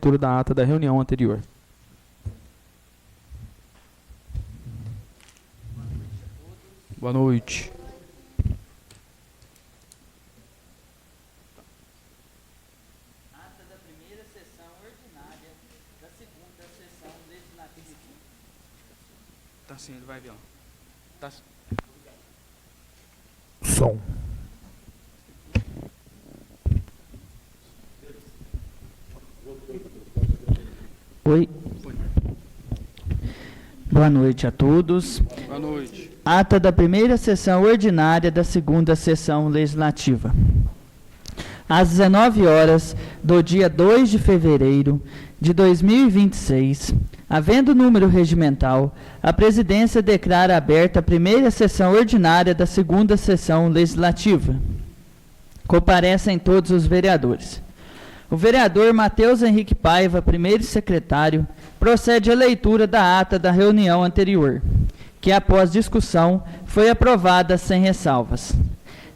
leitura da ata da reunião anterior. Boa noite. Ata da primeira sessão ordinária da segunda sessão legislativa. Tá sim, ele vai ver. Tá. Som. Oi. Boa noite a todos. Boa noite. Ata da primeira sessão ordinária da segunda sessão legislativa. Às 19 horas do dia 2 de fevereiro de 2026, havendo número regimental, a presidência declara aberta a primeira sessão ordinária da segunda sessão legislativa. Comparecem todos os vereadores. O vereador Matheus Henrique Paiva, primeiro secretário, procede à leitura da ata da reunião anterior, que após discussão foi aprovada sem ressalvas.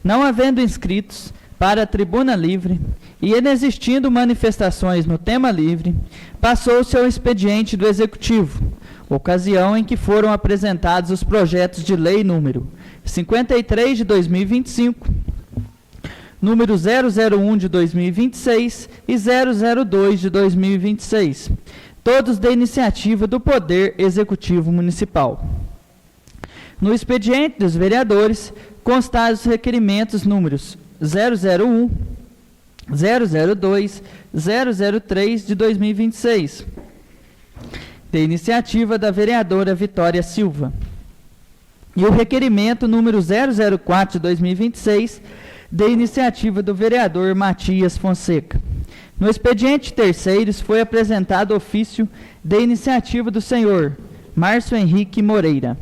Não havendo inscritos para a tribuna livre e inexistindo manifestações no tema livre, passou-se ao expediente do Executivo, ocasião em que foram apresentados os projetos de lei número 53 de 2025, número 001 de 2026 e 002 de 2026, todos da iniciativa do Poder Executivo Municipal. No expediente dos vereadores, constados os requerimentos números 001, 002, 003 de 2026, da iniciativa da vereadora Vitória Silva, e o requerimento número 004 de 2026, da iniciativa do vereador Matias Fonseca. No expediente terceiros foi apresentado ofício da iniciativa do senhor Márcio Henrique Moreira.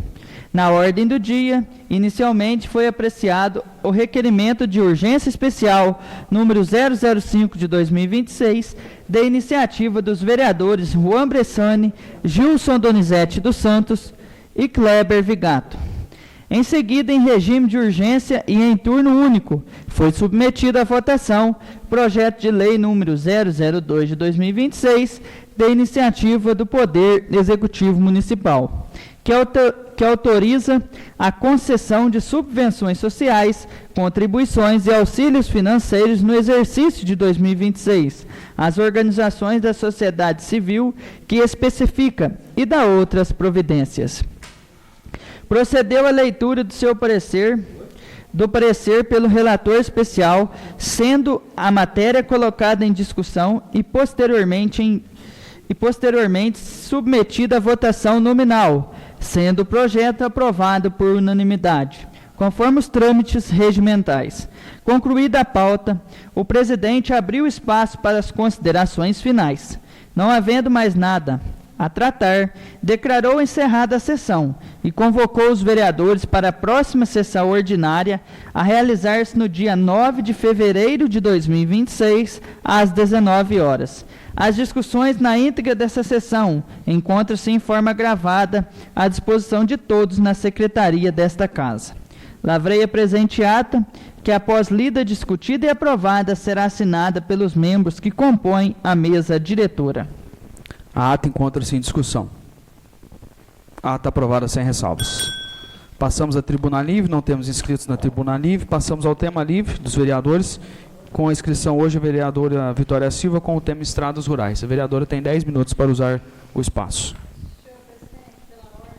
Na ordem do dia, inicialmente foi apreciado o requerimento de urgência especial número 005 de 2026, da iniciativa dos vereadores Juan Bressani, Gilson Donizete dos Santos e Kleber Vigato. Em seguida, em regime de urgência e em turno único, foi submetido à votação projeto de lei número 002 de 2026, da iniciativa do Poder Executivo Municipal, que autoriza a concessão de subvenções sociais, contribuições e auxílios financeiros no exercício de 2026 às organizações da sociedade civil que especifica e dá outras providências. Procedeu à leitura do seu parecer, pelo relator especial, sendo a matéria colocada em discussão e posteriormente submetida à votação nominal, sendo o projeto aprovado por unanimidade, conforme os trâmites regimentais. Concluída a pauta, o presidente abriu espaço para as considerações finais. Não havendo mais nada a tratar, declarou encerrada a sessão e convocou os vereadores para a próxima sessão ordinária a realizar-se no dia 9 de fevereiro de 2026, às 19 horas. As discussões na íntegra dessa sessão encontram-se em forma gravada à disposição de todos na secretaria desta casa. Lavrei a presente ata, que após lida, discutida e aprovada, será assinada pelos membros que compõem a mesa diretora. A ata encontra-se em discussão. A ata aprovada sem ressalvas. Passamos à tribuna livre, não temos inscritos na tribuna livre. Passamos ao tema livre dos vereadores, com a inscrição hoje a vereadora Vitória Silva com o tema Estradas Rurais. A vereadora tem 10 minutos para usar o espaço. Senhor presidente, pela ordem,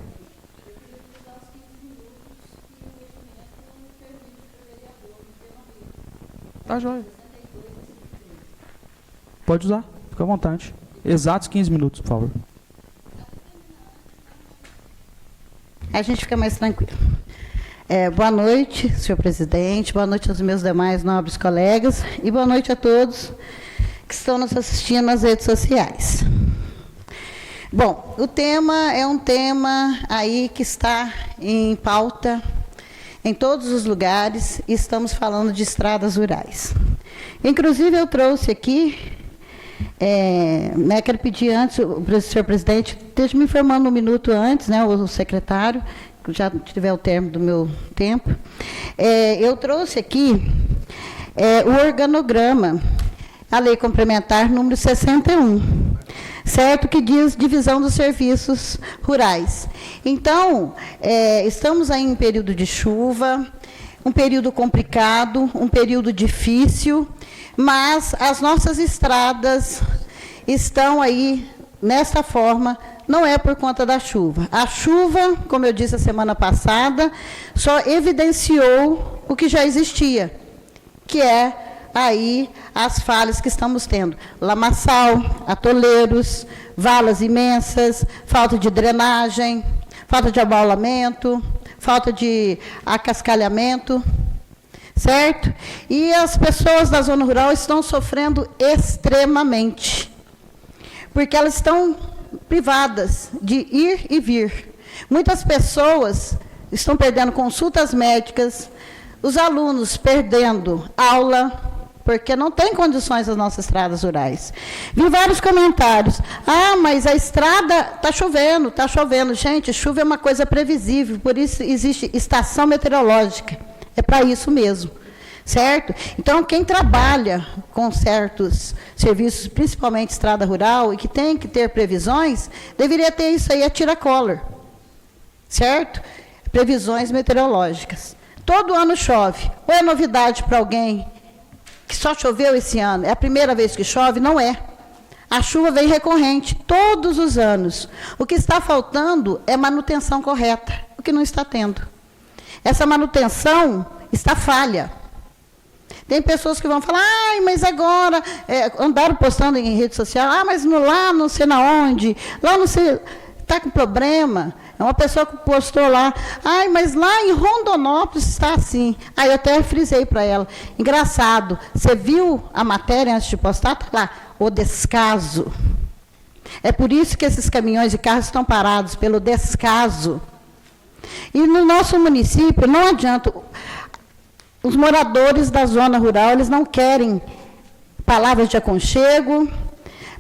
eu queria utilizar os 15 minutos que o regimento permite para o vereador no tema livre. Tá, joia. Pode usar, fica à vontade. Exatos 15 minutos, por favor. A gente fica mais tranquilo. Boa noite, senhor presidente, boa noite aos meus demais nobres colegas e boa noite a todos que estão nos assistindo nas redes sociais. Bom, o tema é um tema aí que está em pauta em todos os lugares e estamos falando de estradas rurais. Inclusive, eu trouxe aqui, quero pedir antes, o senhor presidente, esteja me informando um minuto antes, né, o secretário, que já tiver o termo do meu tempo. Eu trouxe aqui o organograma, a lei complementar número 61. certo? Que diz divisão dos serviços rurais. Então, estamos aí em período de chuva, um período complicado, um período difícil, mas as nossas estradas estão aí nessa forma, não é por conta da chuva. A chuva, como eu disse a semana passada, só evidenciou o que já existia, que é aí as falhas que estamos tendo. Lamaçal, atoleiros, valas imensas, falta de drenagem, falta de abaulamento, falta de acascalhamento, certo? E as pessoas da zona rural estão sofrendo extremamente, porque elas estão privadas de ir e vir. Muitas pessoas estão perdendo consultas médicas, os alunos perdendo aula, porque não tem condições as nossas estradas rurais. Vi vários comentários. Ah, mas a estrada está chovendo, está chovendo. Gente, chuva é uma coisa previsível, por isso existe estação meteorológica. É para isso mesmo, certo? Então, quem trabalha com certos serviços, principalmente estrada rural, e que tem que ter previsões, deveria ter isso aí a tiracolor, certo? Previsões meteorológicas. Todo ano chove. Ou é novidade para alguém que só choveu esse ano? É a primeira vez que chove? Não é. A chuva vem recorrente, todos os anos. O que está faltando é manutenção correta, o que não está tendo. Essa manutenção está falha. Tem pessoas que vão falar, ai, mas agora, andaram postando em rede social, mas lá não sei na onde, lá não sei, está com problema. É uma pessoa que postou lá, ai, mas lá em Rondonópolis está assim. Aí eu até frisei para ela, engraçado, você viu a matéria antes de postar? Está lá, o descaso. É por isso que esses caminhões e carros estão parados, pelo descaso. E no nosso município, não adianta, os moradores da zona rural, eles não querem palavras de aconchego,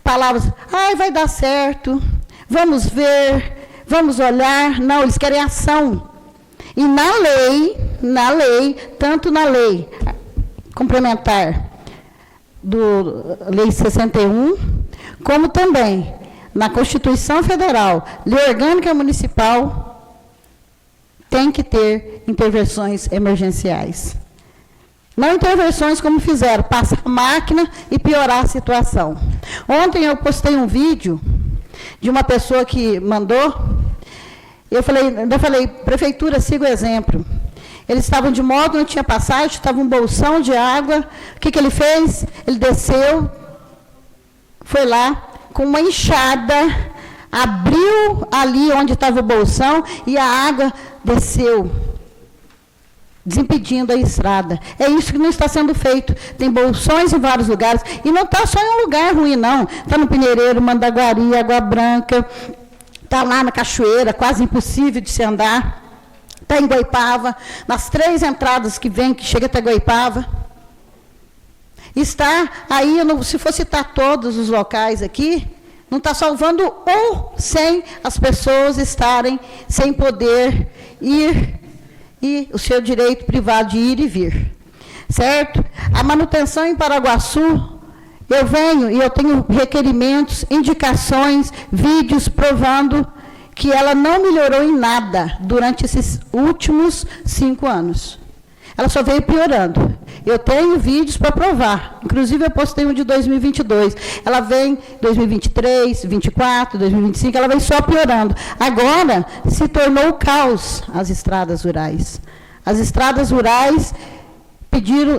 palavras, ai, vai dar certo, vamos ver, vamos olhar. Não, eles querem ação. E na lei, tanto na lei complementar do Lei 61, como também na Constituição Federal, Lei Orgânica Municipal, tem que ter intervenções emergenciais. Não intervenções como fizeram, passar a máquina e piorar a situação. Ontem eu postei um vídeo de uma pessoa que mandou, eu falei, prefeitura, siga o exemplo. Eles estavam de moto, não tinha passagem, estava um bolsão de água. O que ele fez? Ele desceu, foi lá, com uma enxada, abriu ali onde estava o bolsão e a água desceu, desimpedindo a estrada. É isso que não está sendo feito. Tem bolsões em vários lugares, e não está só em um lugar ruim, não. Está no Pinheireiro, Mandaguari, Água Branca, está lá na Cachoeira, quase impossível de se andar. Está em Guaipava, nas 3 entradas que vem, que chega até Guaipava. Está aí, se for citar todos os locais aqui, não está salvando ou sem as pessoas estarem sem poder ir, e o seu direito privado de ir e vir, certo? A manutenção em Paraguaçu, eu venho e eu tenho requerimentos, indicações, vídeos provando que ela não melhorou em nada durante esses últimos 5 anos. Ela só veio piorando. Eu tenho vídeos para provar. Inclusive, eu postei um de 2022. Ela vem 2023, 2024, 2025, ela vem só piorando. Agora, se tornou caos as estradas rurais. As estradas rurais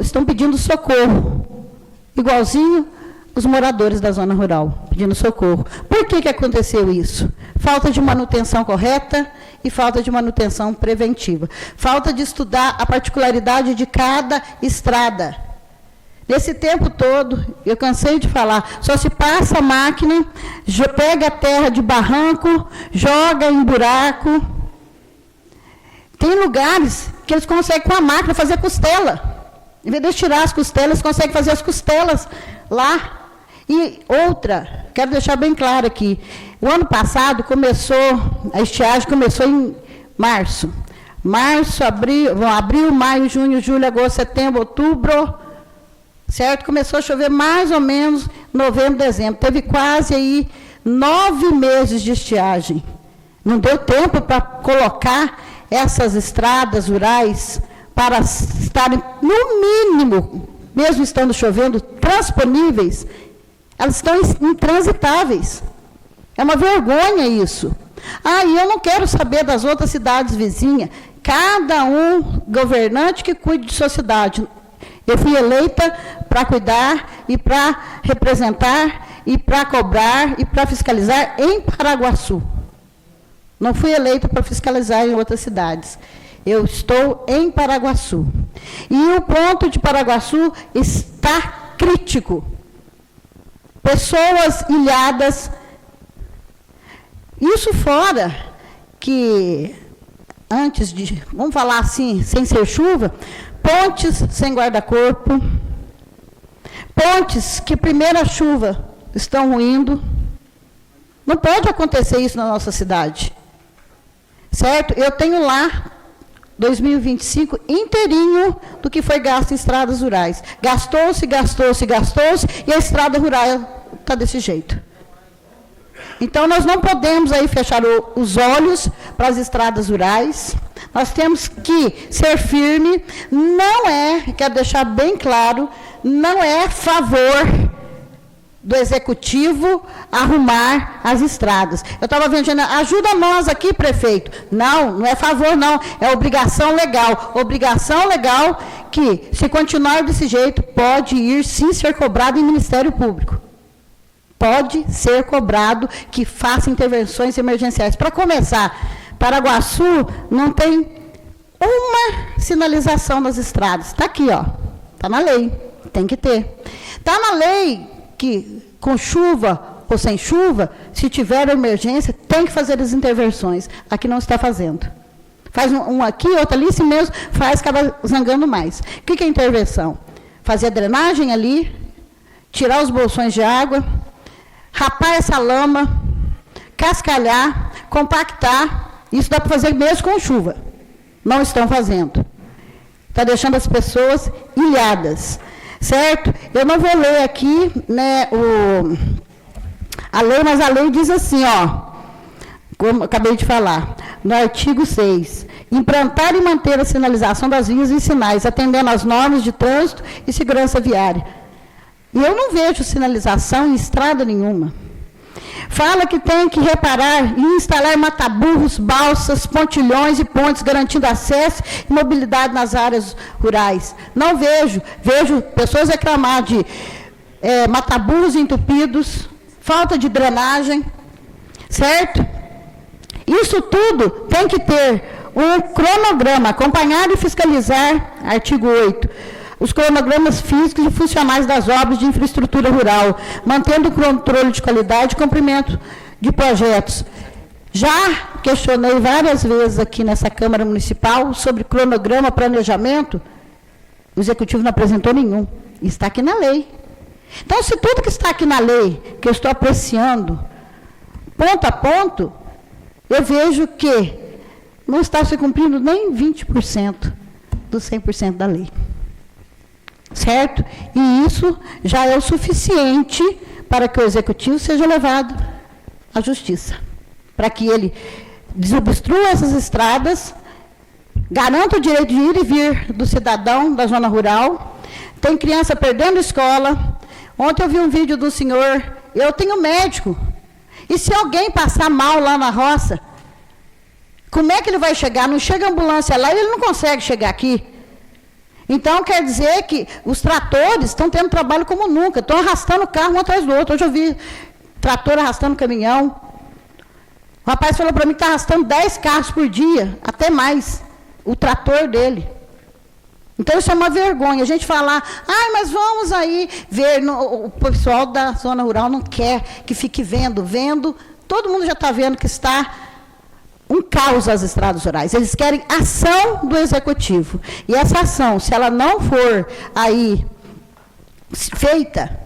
estão pedindo socorro. Igualzinho os moradores da zona rural, pedindo socorro. Por que aconteceu isso? Falta de manutenção correta e falta de manutenção preventiva. Falta de estudar a particularidade de cada estrada. Nesse tempo todo, eu cansei de falar, só se passa a máquina, pega a terra de barranco, joga em buraco. Tem lugares que eles conseguem com a máquina fazer costela. Em vez de tirar as costelas, eles conseguem fazer as costelas lá. E outra, quero deixar bem claro aqui, o ano passado a estiagem começou em março. Março, abril, maio, junho, julho, agosto, setembro, outubro, certo? Começou a chover mais ou menos novembro, dezembro. Teve quase aí 9 meses de estiagem. Não deu tempo para colocar essas estradas rurais para estarem, no mínimo, mesmo estando chovendo, transponíveis. Elas estão intransitáveis. É uma vergonha isso. E eu não quero saber das outras cidades vizinhas. Cada um governante que cuide de sua cidade. Eu fui eleita para cuidar e para representar e para cobrar e para fiscalizar em Paraguaçu. Não fui eleita para fiscalizar em outras cidades. Eu estou em Paraguaçu. E o ponto de Paraguaçu está crítico. Pessoas ilhadas. Isso fora que, antes de, vamos falar assim, sem ser chuva, pontes sem guarda-corpo, pontes que primeira chuva estão ruindo. Não pode acontecer isso na nossa cidade. Certo? Eu tenho lá 2025 inteirinho do que foi gasto em estradas rurais. Gastou-se e a estrada rural está desse jeito. Então, nós não podemos aí fechar os olhos para as estradas rurais. Nós temos que ser firme. Não é, quero deixar bem claro, não é favor do Executivo arrumar as estradas. Eu estava vendo, ajuda nós aqui, prefeito. Não é favor, não. É obrigação legal. Obrigação legal que, se continuar desse jeito, pode ir, sim, ser cobrado em Ministério Público. Pode ser cobrado que faça intervenções emergenciais. Para começar, Paraguaçu não tem uma sinalização nas estradas. Está aqui, ó. Está na lei. Tem que ter. Está na lei que, com chuva ou sem chuva, se tiver emergência, tem que fazer as intervenções. Aqui não está fazendo. Faz um aqui, outro ali, se mesmo faz, acaba zangando mais. O que é intervenção? Fazer a drenagem ali, tirar os bolsões de água, rapar essa lama, cascalhar, compactar. Isso dá para fazer mesmo com chuva. Não estão fazendo. Está deixando as pessoas ilhadas. Certo? Eu não vou ler aqui, né, a lei, mas a lei diz assim, ó, como eu acabei de falar, no artigo 6, implantar e manter a sinalização das vias e sinais, atendendo às normas de trânsito e segurança viária. E eu não vejo sinalização em estrada nenhuma. Fala que tem que reparar e instalar mataburros, balsas, pontilhões e pontes, garantindo acesso e mobilidade nas áreas rurais. Não vejo. Vejo pessoas reclamar de mataburros entupidos, falta de drenagem, certo? Isso tudo tem que ter um cronograma, acompanhar e fiscalizar, artigo 8, os cronogramas físicos e funcionais das obras de infraestrutura rural, mantendo o controle de qualidade e cumprimento de projetos. Já questionei várias vezes aqui nessa Câmara Municipal sobre cronograma, planejamento, o Executivo não apresentou nenhum. Está aqui na lei. Então, se tudo que está aqui na lei, que eu estou apreciando, ponto a ponto, eu vejo que não está se cumprindo nem 20% do 100% da lei. Certo? E isso já é o suficiente para que o Executivo seja levado à Justiça. Para que ele desobstrua essas estradas, garanta o direito de ir e vir do cidadão da zona rural. Tem criança perdendo escola. Ontem eu vi um vídeo do senhor, eu tenho médico. E se alguém passar mal lá na roça, como é que ele vai chegar? Não chega ambulância lá e ele não consegue chegar aqui. Então, quer dizer que os tratores estão tendo trabalho como nunca, estão arrastando o carro um atrás do outro. Hoje eu vi trator arrastando caminhão. O rapaz falou para mim que está arrastando 10 carros por dia, até mais, o trator dele. Então, isso é uma vergonha. A gente falar, mas vamos aí ver, o pessoal da zona rural não quer que fique vendo. Todo mundo já está vendo que está um caos às estradas rurais. Eles querem ação do Executivo. E essa ação, se ela não for aí feita,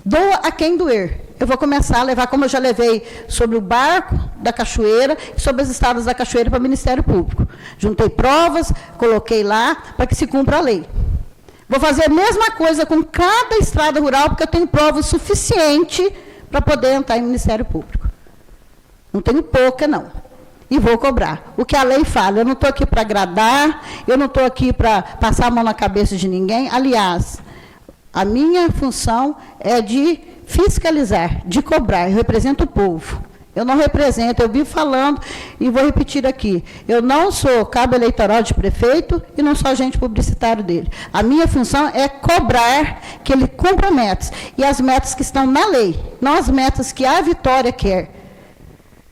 doa a quem doer. Eu vou começar a levar, como eu já levei sobre o barco da Cachoeira e sobre as estradas da Cachoeira para o Ministério Público. Juntei provas, coloquei lá para que se cumpra a lei. Vou fazer a mesma coisa com cada estrada rural, porque eu tenho provas suficientes para poder entrar em Ministério Público. Não tenho pouca, não. E vou cobrar. O que a lei fala, eu não estou aqui para agradar, eu não estou aqui para passar a mão na cabeça de ninguém. Aliás, a minha função é de fiscalizar, de cobrar. Eu represento o povo. Eu não represento, eu vivo falando e vou repetir aqui. Eu não sou cabo eleitoral de prefeito e não sou agente publicitário dele. A minha função é cobrar que ele cumpra metas. E as metas que estão na lei, não as metas que a Vitória quer.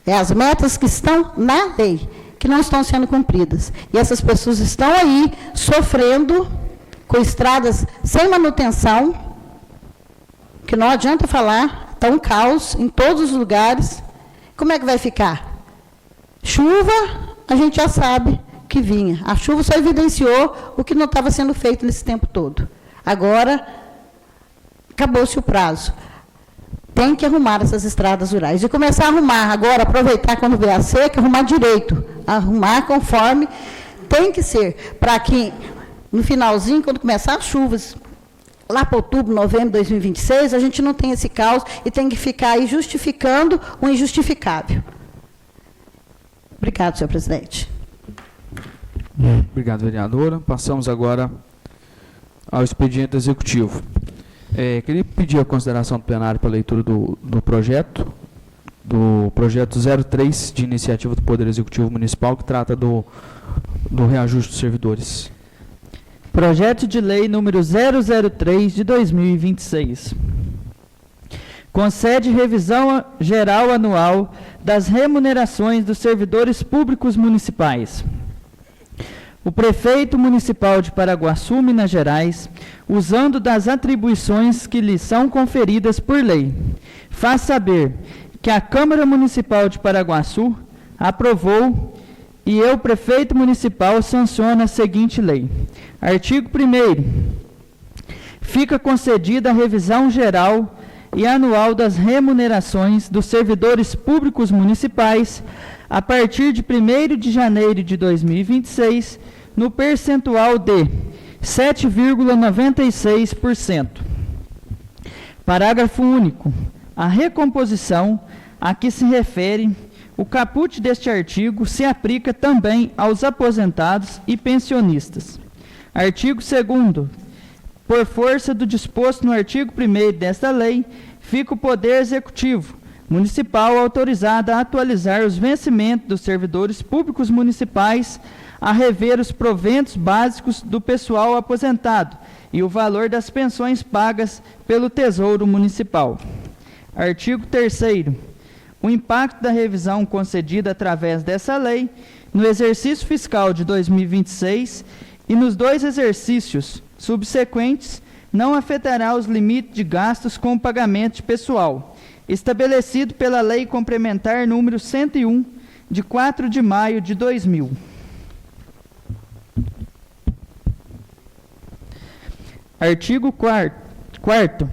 É as metas que estão na lei, que não estão sendo cumpridas. E essas pessoas estão aí sofrendo com estradas sem manutenção, que não adianta falar, está um caos em todos os lugares. Como é que vai ficar? Chuva, a gente já sabe que vinha. A chuva só evidenciou o que não estava sendo feito nesse tempo todo. Agora, acabou-se o prazo. Tem que arrumar essas estradas rurais. E começar a arrumar agora, aproveitar quando vier a seca, arrumar direito. Arrumar conforme tem que ser. Para que, no finalzinho, quando começar as chuvas, lá para outubro, novembro de 2026, a gente não tem esse caos e tem que ficar aí justificando o injustificável. Obrigado, senhor presidente. Obrigado, vereadora. Passamos agora ao expediente executivo. Queria pedir a consideração do plenário para a leitura do projeto 03 de iniciativa do Poder Executivo Municipal, que trata do reajuste dos servidores. Projeto de Lei número 003 de 2026. Concede revisão geral anual das remunerações dos servidores públicos municipais. O prefeito municipal de Paraguaçu, Minas Gerais, usando das atribuições que lhe são conferidas por lei, faz saber que a Câmara Municipal de Paraguaçu aprovou e eu, prefeito municipal, sanciono a seguinte lei. Artigo 1º. Fica concedida a revisão geral e anual das remunerações dos servidores públicos municipais a partir de 1º de janeiro de 2026, no percentual de 7,96%. Parágrafo único. A recomposição a que se refere o caput deste artigo se aplica também aos aposentados e pensionistas. Artigo 2º. Por força do disposto no artigo 1º desta lei, fica o Poder Executivo Municipal autorizado a atualizar os vencimentos dos servidores públicos municipais, a rever os proventos básicos do pessoal aposentado e o valor das pensões pagas pelo Tesouro Municipal. Artigo 3º. O impacto da revisão concedida através dessa lei no exercício fiscal de 2026 e nos 2 exercícios subsequentes não afetará os limites de gastos com o pagamento de pessoal, estabelecido pela Lei Complementar número 101, de 4 de maio de 2000. Artigo 4º.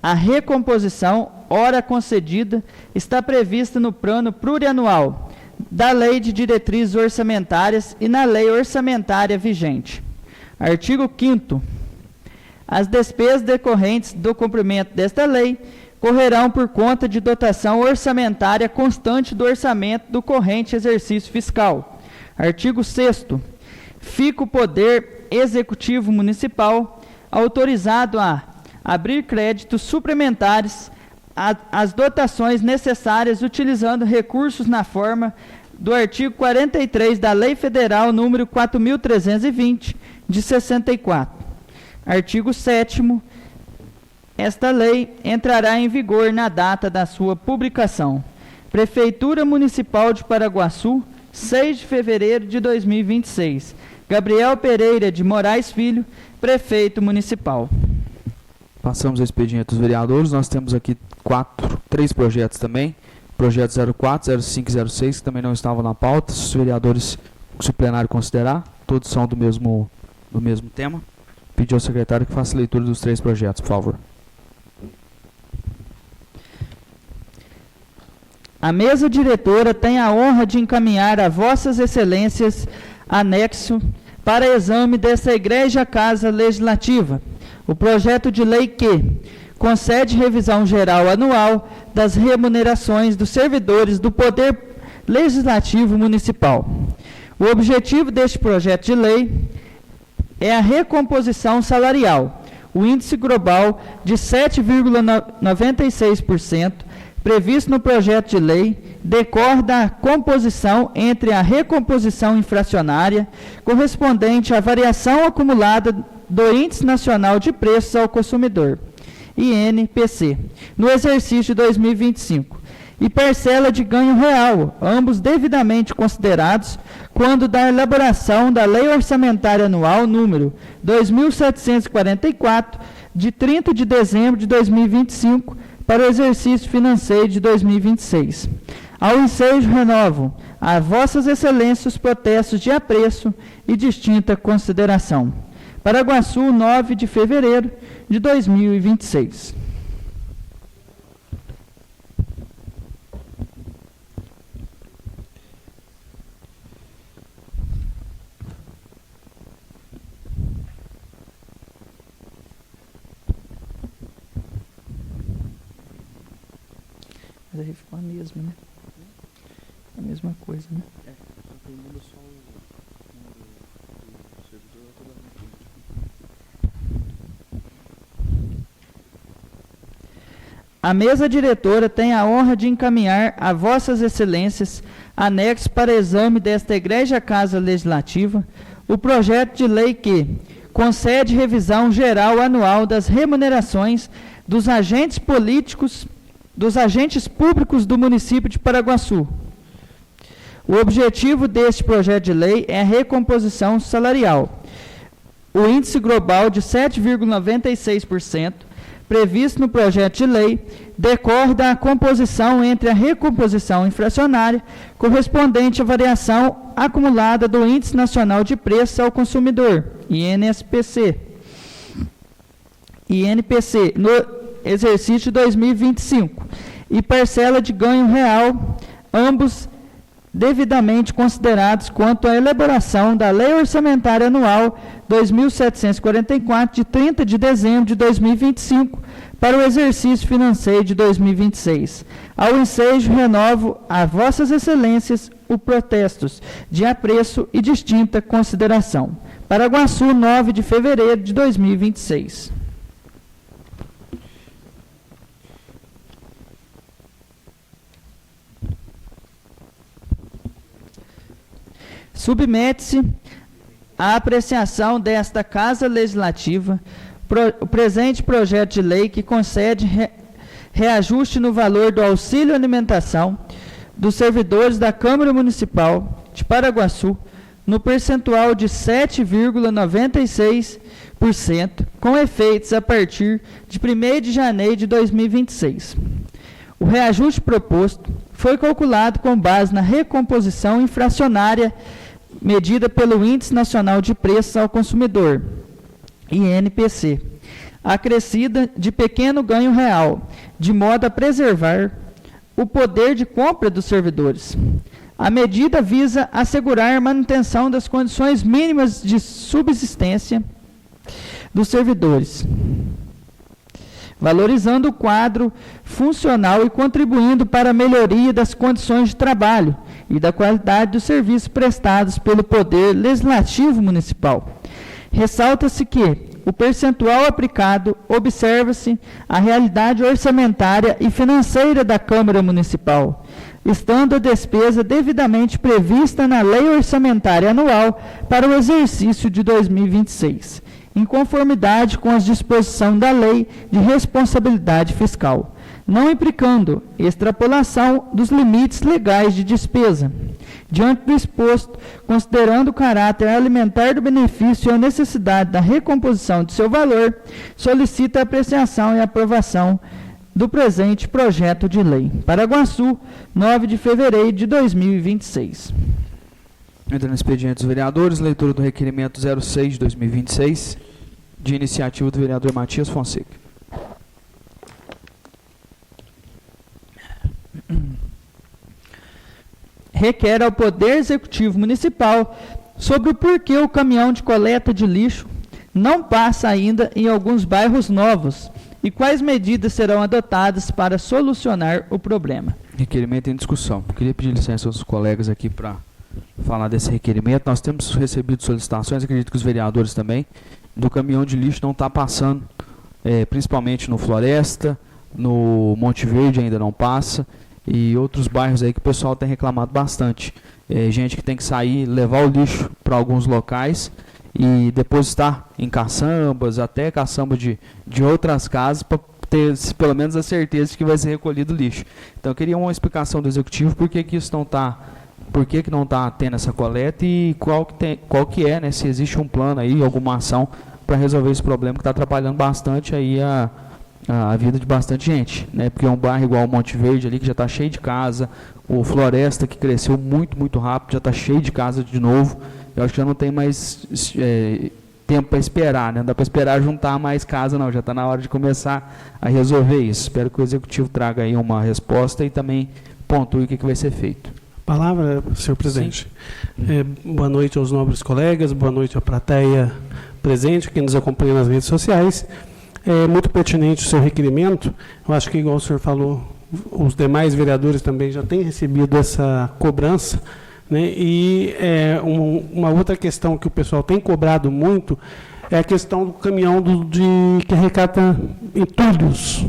A recomposição, ora concedida, está prevista no plano plurianual da Lei de Diretrizes Orçamentárias e na Lei Orçamentária vigente. Artigo 5º. As despesas decorrentes do cumprimento desta lei correrão por conta de dotação orçamentária constante do orçamento do corrente exercício fiscal. Artigo 6º. Fica o Poder Executivo Municipal autorizado a abrir créditos suplementares às dotações necessárias utilizando recursos na forma do artigo 43 da Lei Federal número 4.320, de 64. Artigo 7º. Esta lei entrará em vigor na data da sua publicação. Prefeitura Municipal de Paraguaçu, 6 de fevereiro de 2026. Gabriel Pereira de Moraes Filho, Prefeito Municipal. Passamos ao expediente dos vereadores. Nós temos aqui 3 projetos também. Projeto 04, 05 e 06, que também não estavam na pauta. Se os vereadores, se o plenário considerar, todos são do mesmo tema. Pedir ao secretário que faça a leitura dos 3 projetos, por favor. A mesa diretora tem a honra de encaminhar a vossas excelências anexo para exame desta Igreja Casa Legislativa o projeto de lei que, concede revisão geral anual das remunerações dos servidores do Poder Legislativo Municipal. O objetivo deste projeto de lei é a recomposição salarial. O índice global de 7,96%, previsto no projeto de lei, decorre da composição entre a recomposição inflacionária, correspondente à variação acumulada do Índice Nacional de Preços ao Consumidor, INPC, no exercício de 2025, e parcela de ganho real, ambos devidamente considerados quando da elaboração da Lei Orçamentária Anual número 2.744, de 30 de dezembro de 2025, para o exercício financeiro de 2026. Ao ensejo, renovo a vossas excelências os protestos de apreço e distinta consideração. Paraguaçu, 9 de fevereiro de 2026. Mas aí ficou a mesma, né? A mesma coisa, né? A mesa diretora tem a honra de encaminhar a vossas excelências, anexo para exame desta egrégia Casa Legislativa, o projeto de lei que concede revisão geral anual das remunerações dos agentes políticos, dos agentes públicos do município de Paraguaçu. O objetivo deste projeto de lei é a recomposição salarial. O índice global de 7,96%, previsto no projeto de lei, decorre da composição entre a recomposição inflacionária, correspondente à variação acumulada do Índice Nacional de Preços ao Consumidor, INPC, no exercício de 2025, e parcela de ganho real, ambos devidamente considerados quanto à elaboração da Lei Orçamentária Anual 2.744, de 30 de dezembro de 2025, para o exercício financeiro de 2026. Ao ensejo, renovo a vossas excelências os protestos de apreço e distinta consideração. Paraguaçu, 9 de fevereiro de 2026. Submete-se à apreciação desta Casa Legislativa o presente projeto de lei que concede reajuste no valor do auxílio alimentação dos servidores da Câmara Municipal de Paraguaçu no percentual de 7,96%, com efeitos a partir de 1º de janeiro de 2026. O reajuste proposto foi calculado com base na recomposição inflacionária medida pelo Índice Nacional de Preços ao Consumidor, INPC, acrescida de pequeno ganho real, de modo a preservar o poder de compra dos servidores. A medida visa assegurar a manutenção das condições mínimas de subsistência dos servidores, valorizando o quadro funcional e contribuindo para a melhoria das condições de trabalho e da qualidade dos serviços prestados pelo Poder Legislativo Municipal. Ressalta-se que o percentual aplicado observa-se a realidade orçamentária e financeira da Câmara Municipal, estando a despesa devidamente prevista na Lei Orçamentária Anual para o exercício de 2026, em conformidade com as disposições da Lei de Responsabilidade Fiscal, não implicando extrapolação dos limites legais de despesa. Diante do exposto, considerando o caráter alimentar do benefício e a necessidade da recomposição de seu valor, solicita a apreciação e aprovação do presente projeto de lei. Paraguaçu, 9 de fevereiro de 2026. Entra no expediente dos vereadores, leitura do requerimento 06 de 2026, de iniciativa do vereador Matias Fonseca. Requer ao Poder Executivo Municipal sobre o porquê o caminhão de coleta de lixo não passa ainda em alguns bairros novos e quais medidas serão adotadas para solucionar o problema. Requerimento em discussão. Queria pedir licença aos colegas aqui para falar desse requerimento. Nós temos recebido solicitações, acredito que os vereadores também, do caminhão de lixo não está passando, principalmente no Floresta, no Monte Verde ainda não passa, e outros bairros aí que o pessoal tem reclamado bastante. Gente que tem que sair, levar o lixo para alguns locais e depositar em caçambas, até caçamba de outras casas, para ter pelo menos a certeza de que vai ser recolhido o lixo. Então eu queria uma explicação do Executivo por que isso não está, por que não está tendo essa coleta e qual que é, né, se existe um plano aí, alguma ação para resolver esse problema que está atrapalhando bastante aí a vida de bastante gente, né? Porque é um bairro igual o Monte Verde ali que já está cheio de casa, o Floresta que cresceu muito rápido já está cheio de casa de novo. Eu acho que já não tem mais tempo para esperar, né? Não dá para esperar juntar mais casa não, já está na hora de começar a resolver isso. Espero que o Executivo traga aí uma resposta e também pontue o que vai ser feito. Palavra, senhor presidente. Boa noite aos nobres colegas, boa noite à plateia presente, quem nos acompanha nas redes sociais. É muito pertinente o seu requerimento. Eu acho que, igual o senhor falou, os demais vereadores também já têm recebido essa cobrança, né? E uma outra questão que o pessoal tem cobrado muito é a questão do caminhão que arrecata entulhos.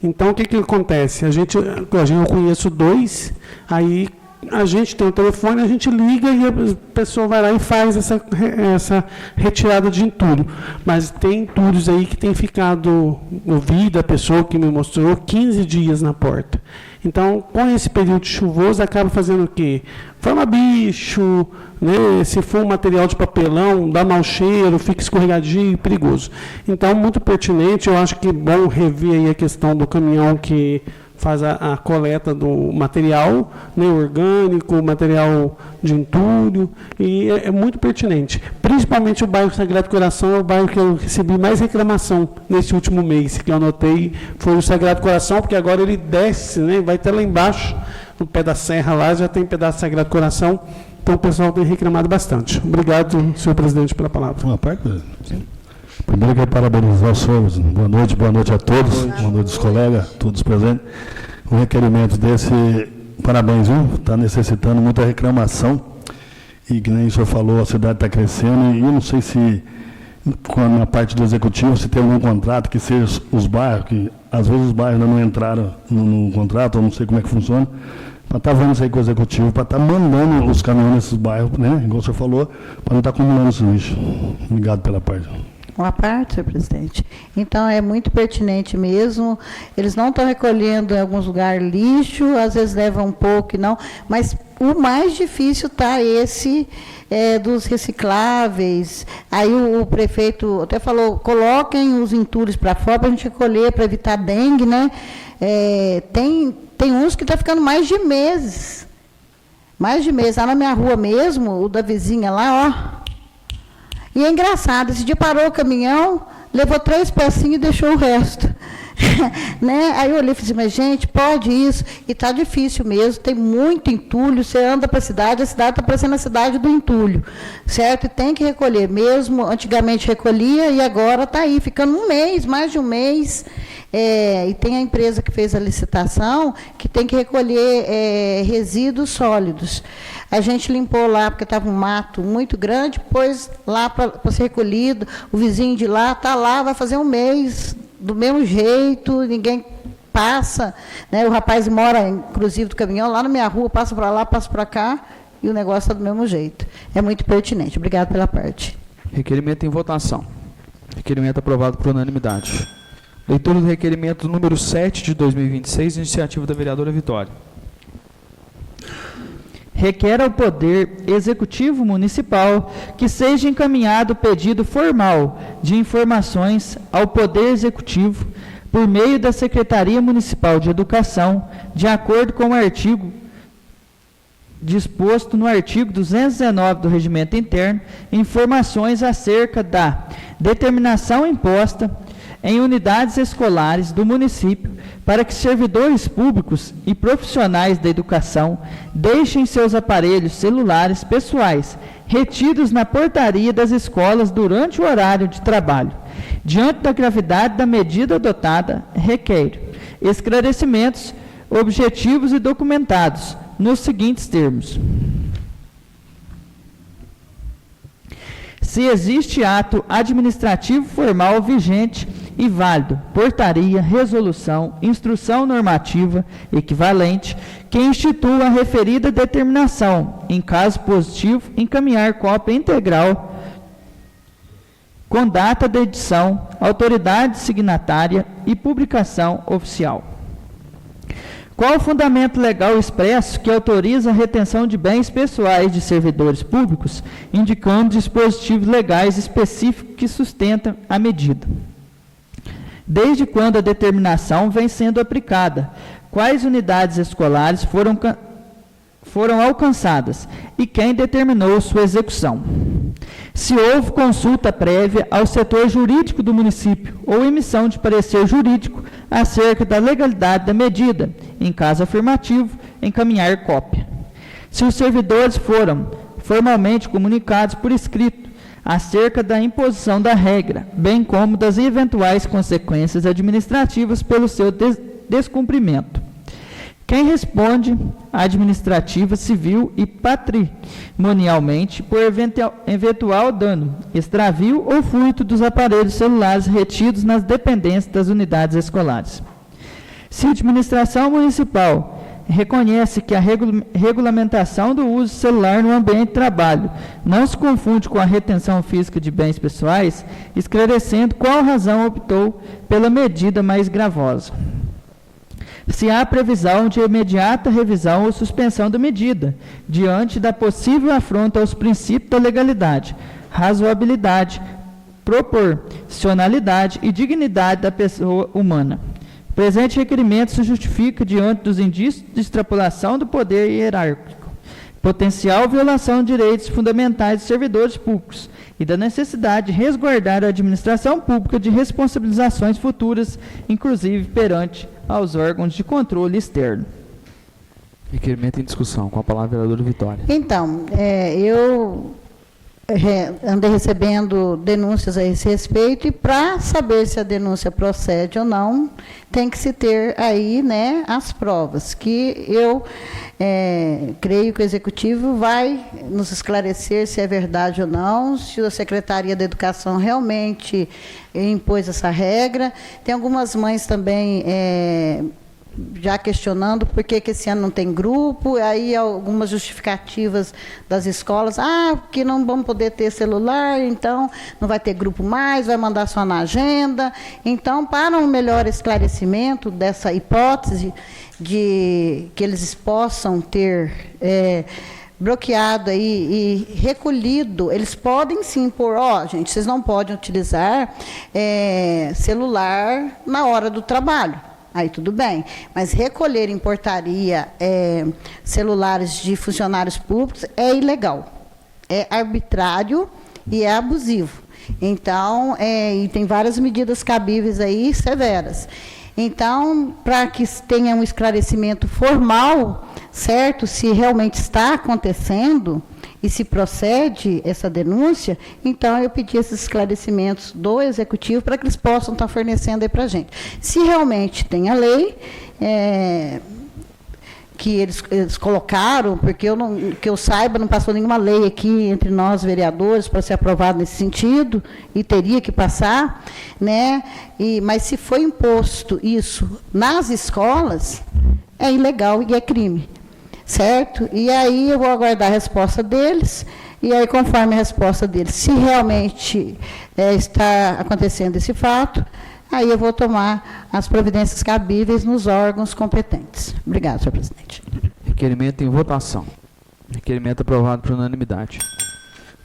Então, o que acontece? Eu conheço 2, aí a gente tem um telefone, a gente liga e a pessoa vai lá e faz essa retirada de entulho. Mas tem entulhos aí que tem ficado, ouvi da pessoa que me mostrou, 15 dias na porta. Então, com esse período chuvoso, acaba fazendo o quê? Forma bicho, né? Se for um material de papelão, dá mau cheiro, fica escorregadio e perigoso. Então, muito pertinente, eu acho que é bom rever aí a questão do caminhão que faz a coleta do material, né, orgânico, material de entulho, e é muito pertinente. Principalmente o bairro Sagrado Coração é o bairro que eu recebi mais reclamação nesse último mês, que eu anotei, foi o Sagrado Coração, porque agora ele desce, né, vai até lá embaixo, no pé da serra lá, já tem pedaço do Sagrado Coração, então o pessoal tem reclamado bastante. Obrigado, senhor presidente, pela palavra. Uma parte, sim. Primeiro, eu quero parabenizar os senhores. Boa noite a todos. Boa noite aos colegas, todos presentes. Um requerimento desse, parabéns, viu? Está necessitando muita reclamação. E, que nem o senhor falou, a cidade está crescendo. E eu não sei se, na parte do Executivo, se tem algum contrato que seja os bairros, que às vezes os bairros ainda não entraram no contrato, eu não sei como é que funciona, para estar vendo isso aí com o Executivo, para estar mandando os caminhões nesses bairros, né? Igual o senhor falou, para não estar acumulando esse lixo. Obrigado pela parte. Uma parte, senhor presidente. Então, é muito pertinente mesmo. Eles não estão recolhendo em alguns lugares lixo, às vezes levam um pouco e não, mas o mais difícil está esse dos recicláveis. Aí o prefeito até falou, coloquem os entulhos para fora para a gente recolher, para evitar dengue, né? Tem uns que estão ficando mais de meses. Mais de meses. Lá na minha rua mesmo, o da vizinha lá, ó. E é engraçado, esse dia parou o caminhão, levou 3 pecinhas e deixou o resto. Né? Aí eu olhei e falei assim, mas gente, pode isso? E está difícil mesmo, tem muito entulho, você anda para a cidade está parecendo a cidade do entulho, certo? E tem que recolher mesmo, antigamente recolhia e agora está aí, ficando um mês, mais de um mês. E tem a empresa que fez a licitação, que tem que recolher resíduos sólidos. A gente limpou lá, porque estava um mato muito grande, pôs lá para ser recolhido, o vizinho de lá está lá, vai fazer um mês, do mesmo jeito, ninguém passa, né? O rapaz mora, inclusive, do caminhão, lá na minha rua, passa para lá, passa para cá, e o negócio está do mesmo jeito. É muito pertinente. Obrigado pela parte. Requerimento em votação. Requerimento aprovado por unanimidade. Leitura do requerimento número 7 de 2026, iniciativa da vereadora Vitória. Requer ao Poder Executivo Municipal que seja encaminhado pedido formal de informações ao Poder Executivo por meio da Secretaria Municipal de Educação, de acordo com o artigo disposto no artigo 219 do Regimento Interno, informações acerca da determinação imposta em unidades escolares do município para que servidores públicos e profissionais da educação deixem seus aparelhos celulares pessoais retidos na portaria das escolas durante o horário de trabalho, diante da gravidade da medida adotada, requer esclarecimentos objetivos e documentados nos seguintes termos: se existe ato administrativo formal vigente e válido, portaria, resolução, instrução normativa equivalente, que institua a referida determinação, em caso positivo, encaminhar cópia integral com data de edição, autoridade signatária e publicação oficial. Qual o fundamento legal expresso que autoriza a retenção de bens pessoais de servidores públicos, indicando dispositivos legais específicos que sustentam a medida? Desde quando a determinação vem sendo aplicada? Quais unidades escolares foram alcançadas? E quem determinou sua execução? Se houve consulta prévia ao setor jurídico do município ou emissão de parecer jurídico acerca da legalidade da medida, em caso afirmativo, encaminhar cópia. Se os servidores foram formalmente comunicados por escrito acerca da imposição da regra, bem como das eventuais consequências administrativas pelo seu descumprimento. Quem responde administrativa, civil e patrimonialmente por eventual dano, extravio ou furto dos aparelhos celulares retidos nas dependências das unidades escolares. Se a administração municipal reconhece que a regulamentação do uso celular no ambiente de trabalho não se confunde com a retenção física de bens pessoais, esclarecendo qual razão optou pela medida mais gravosa. Se há previsão de imediata revisão ou suspensão da medida, diante da possível afronta aos princípios da legalidade, razoabilidade, proporcionalidade e dignidade da pessoa humana. O presente requerimento se justifica diante dos indícios de extrapolação do poder hierárquico, potencial violação de direitos fundamentais dos servidores públicos e da necessidade de resguardar a administração pública de responsabilizações futuras, inclusive perante aos órgãos de controle externo. Requerimento em discussão. Com a palavra, vereadora Vitória. Então, eu andei recebendo denúncias a esse respeito, e para saber se a denúncia procede ou não, tem que se ter aí, né, as provas, que eu creio que o Executivo vai nos esclarecer se é verdade ou não, se a Secretaria da Educação realmente impôs essa regra. Tem algumas mães também já questionando por que esse ano não tem grupo, aí algumas justificativas das escolas, porque não vamos poder ter celular, então não vai ter grupo mais, vai mandar só na agenda. Então, para um melhor esclarecimento dessa hipótese de que eles possam ter bloqueado aí e recolhido, eles podem sim pôr, gente, vocês não podem utilizar celular na hora do trabalho. Aí tudo bem, mas recolher em portaria celulares de funcionários públicos é ilegal, é arbitrário e é abusivo. Então, e tem várias medidas cabíveis aí, severas. Então, para que tenha um esclarecimento formal, certo, se realmente está acontecendo e se procede essa denúncia, então eu pedi esses esclarecimentos do Executivo para que eles possam estar fornecendo aí para a gente. Se realmente tem a lei, que eles colocaram, porque que eu saiba, não passou nenhuma lei aqui entre nós, vereadores, para ser aprovado nesse sentido, e teria que passar, né? Mas se foi imposto isso nas escolas, é ilegal e é crime. Certo? E aí eu vou aguardar a resposta deles, e aí conforme a resposta deles, se realmente está acontecendo esse fato, aí eu vou tomar as providências cabíveis nos órgãos competentes. Obrigada, senhor presidente. Requerimento em votação. Requerimento aprovado por unanimidade.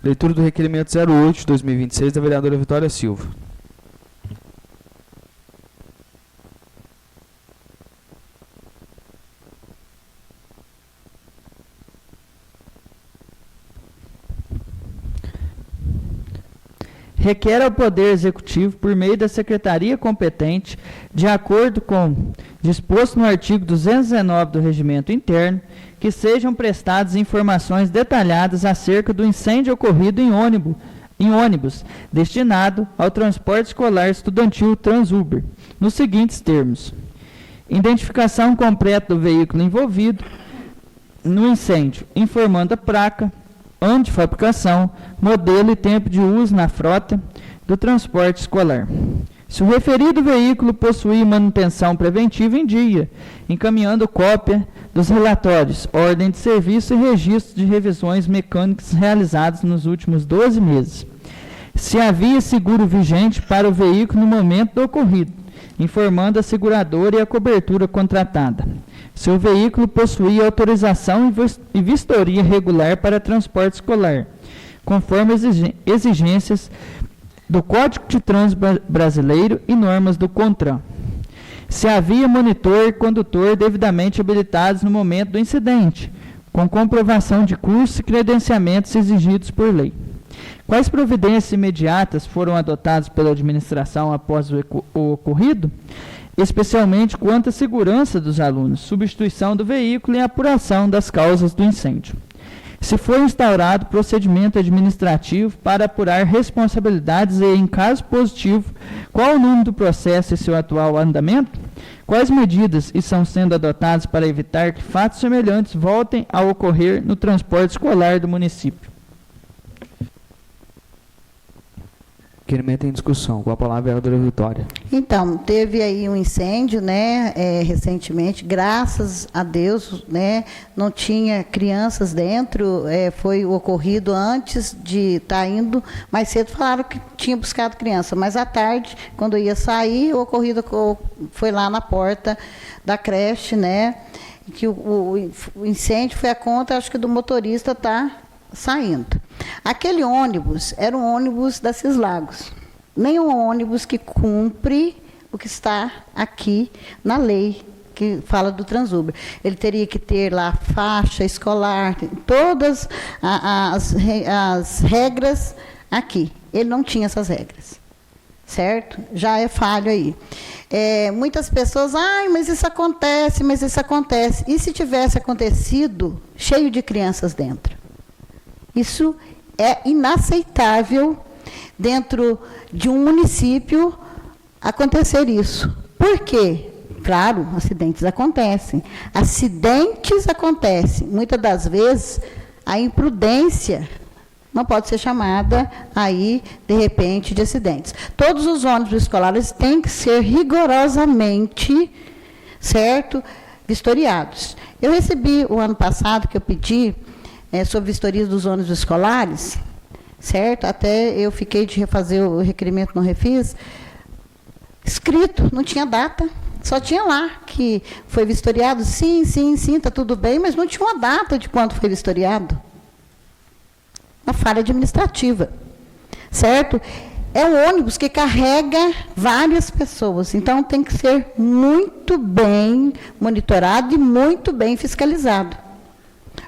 Leitura do requerimento 08 de 2026 da vereadora Vitória Silva. Requer ao Poder Executivo, por meio da Secretaria competente, de acordo com disposto no artigo 219 do Regimento Interno, que sejam prestadas informações detalhadas acerca do incêndio ocorrido em em ônibus destinado ao transporte escolar estudantil Transuber, nos seguintes termos: identificação completa do veículo envolvido no incêndio, informando a placa, ano de fabricação, modelo e tempo de uso na frota do transporte escolar. Se o referido veículo possuir manutenção preventiva em dia, encaminhando cópia dos relatórios, ordem de serviço e registro de revisões mecânicas realizadas nos últimos 12 meses. Se havia seguro vigente para o veículo no momento do ocorrido, informando a seguradora e a cobertura contratada. Se o veículo possuía autorização e vistoria regular para transporte escolar, conforme exigências do Código de Trânsito Brasileiro e normas do CONTRAN. Se havia monitor e condutor devidamente habilitados no momento do incidente, com comprovação de cursos e credenciamentos exigidos por lei. Quais providências imediatas foram adotadas pela administração após o ocorrido? Especialmente quanto à segurança dos alunos, substituição do veículo e apuração das causas do incêndio. Se foi instaurado procedimento administrativo para apurar responsabilidades e, em caso positivo, qual o número do processo e seu atual andamento? Quais medidas estão sendo adotadas para evitar que fatos semelhantes voltem a ocorrer no transporte escolar do município? Requerimento em discussão. Com a palavra, a vereadora Vitória. Então, teve aí um incêndio, né, recentemente, graças a Deus, né, não tinha crianças dentro, foi ocorrido antes de estar indo, mais cedo falaram que tinha buscado criança, mas à tarde, quando ia sair, o ocorrido foi lá na porta da creche, né, que o incêndio foi a conta, acho que do motorista saindo. Aquele ônibus era um ônibus da Cislagos, nem um ônibus que cumpre o que está aqui na lei que fala do Transuber. Ele teria que ter lá faixa escolar, todas as regras aqui. Ele não tinha essas regras, certo? Já é falho aí. Muitas pessoas, mas isso acontece, mas isso acontece. E se tivesse acontecido cheio de crianças dentro? Isso é inaceitável dentro de um município acontecer isso. Por quê? Claro, acidentes acontecem. Acidentes acontecem. Muitas das vezes, a imprudência não pode ser chamada aí, de repente, de acidentes. Todos os ônibus escolares têm que ser rigorosamente, certo, vistoriados. Eu recebi, o ano passado, que eu pedi, sobre vistoria dos ônibus escolares, certo? Até eu fiquei de refazer o requerimento, não refiz. Escrito, não tinha data, só tinha lá que foi vistoriado, sim, está tudo bem, mas não tinha uma data de quando foi vistoriado. Uma falha administrativa, certo? É um ônibus que carrega várias pessoas, então tem que ser muito bem monitorado e muito bem fiscalizado.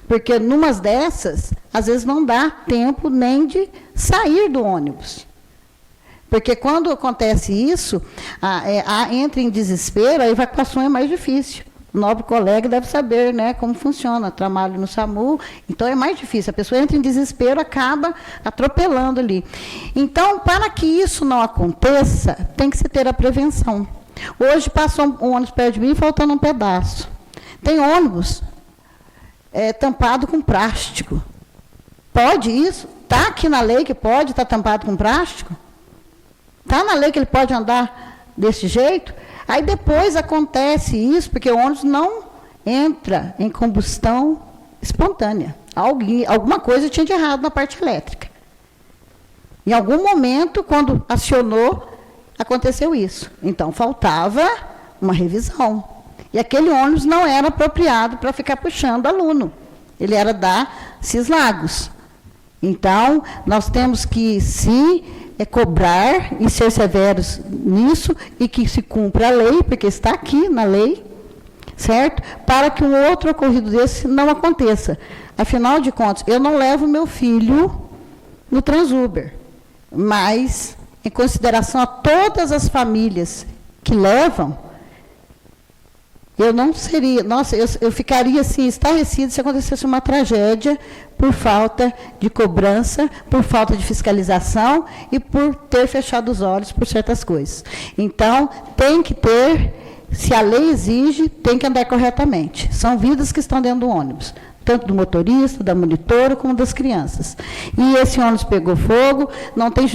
Porque numas dessas, às vezes não dá tempo nem de sair do ônibus. Porque quando acontece isso, entra em desespero, a evacuação é mais difícil. O nobre colega deve saber, né, como funciona, trabalho no SAMU, então é mais difícil. A pessoa entra em desespero, acaba atropelando ali. Então, para que isso não aconteça, tem que se ter a prevenção. Hoje passou um ônibus perto de mim, faltando um pedaço. Tem ônibus tampado com plástico. Pode isso? Está aqui na lei que pode estar tampado com plástico? Está na lei que ele pode andar desse jeito? Aí depois acontece isso, porque o ônibus não entra em combustão espontânea. Alguma coisa tinha de errado na parte elétrica. Em algum momento, quando acionou, aconteceu isso. Então, faltava uma revisão. E aquele ônibus não era apropriado para ficar puxando aluno. Ele era da Cislagos. Então, nós temos que cobrar e ser severos nisso e que se cumpra a lei, porque está aqui na lei, certo? Para que um outro ocorrido desse não aconteça. Afinal de contas, eu não levo meu filho no Transuber, mas, em consideração a todas as famílias que levam, eu não seria, nossa, eu ficaria assim, estarrecida se acontecesse uma tragédia por falta de cobrança, por falta de fiscalização e por ter fechado os olhos por certas coisas. Então, tem que ter, se a lei exige, tem que andar corretamente. São vidas que estão dentro do ônibus, tanto do motorista, da monitora, como das crianças. E esse ônibus pegou fogo, não tem...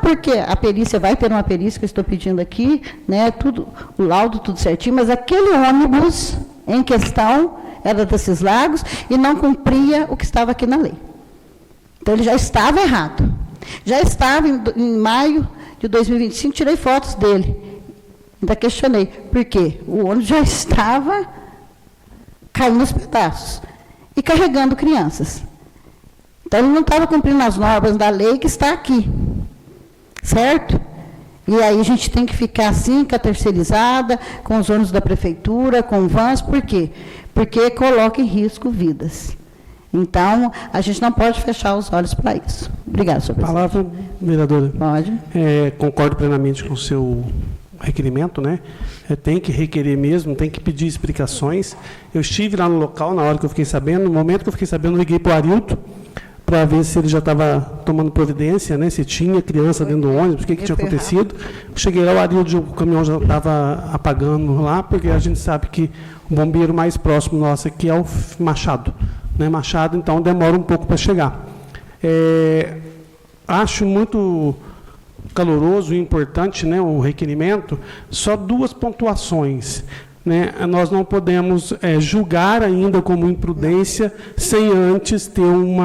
porque a perícia, vai ter uma perícia que eu estou pedindo aqui, né, tudo, o laudo, tudo certinho, mas aquele ônibus em questão era desses Lagos e não cumpria o que estava aqui na lei. Então, ele já estava errado. Já estava em maio de 2025, tirei fotos dele. Ainda questionei. Por quê? O ônibus já estava caindo aos pedaços e carregando crianças. Então, ele não estava cumprindo as normas da lei que está aqui. Certo? E aí a gente tem que ficar assim, com a terceirizada, com os ônibus da prefeitura, com vans, por quê? Porque coloca em risco vidas. Então, a gente não pode fechar os olhos para isso. Obrigada, senhor presidente. Palavra, vereadora. Pode. Concordo plenamente com o seu requerimento, né? Tem que requerer mesmo, tem que pedir explicações. Eu estive lá no local, na hora que eu fiquei sabendo, no momento que eu fiquei sabendo, eu liguei para o Arilton, para ver se ele já estava tomando providência, né, se tinha criança dentro do ônibus, o que tinha acontecido. Cheguei lá, o Arilton, o caminhão já estava apagando lá, porque a gente sabe que o bombeiro mais próximo nosso aqui é o Machado, né, Machado, então demora um pouco para chegar. Acho muito caloroso e importante, né, o requerimento, só 2 pontuações. Né, nós não podemos julgar ainda como imprudência sem antes ter um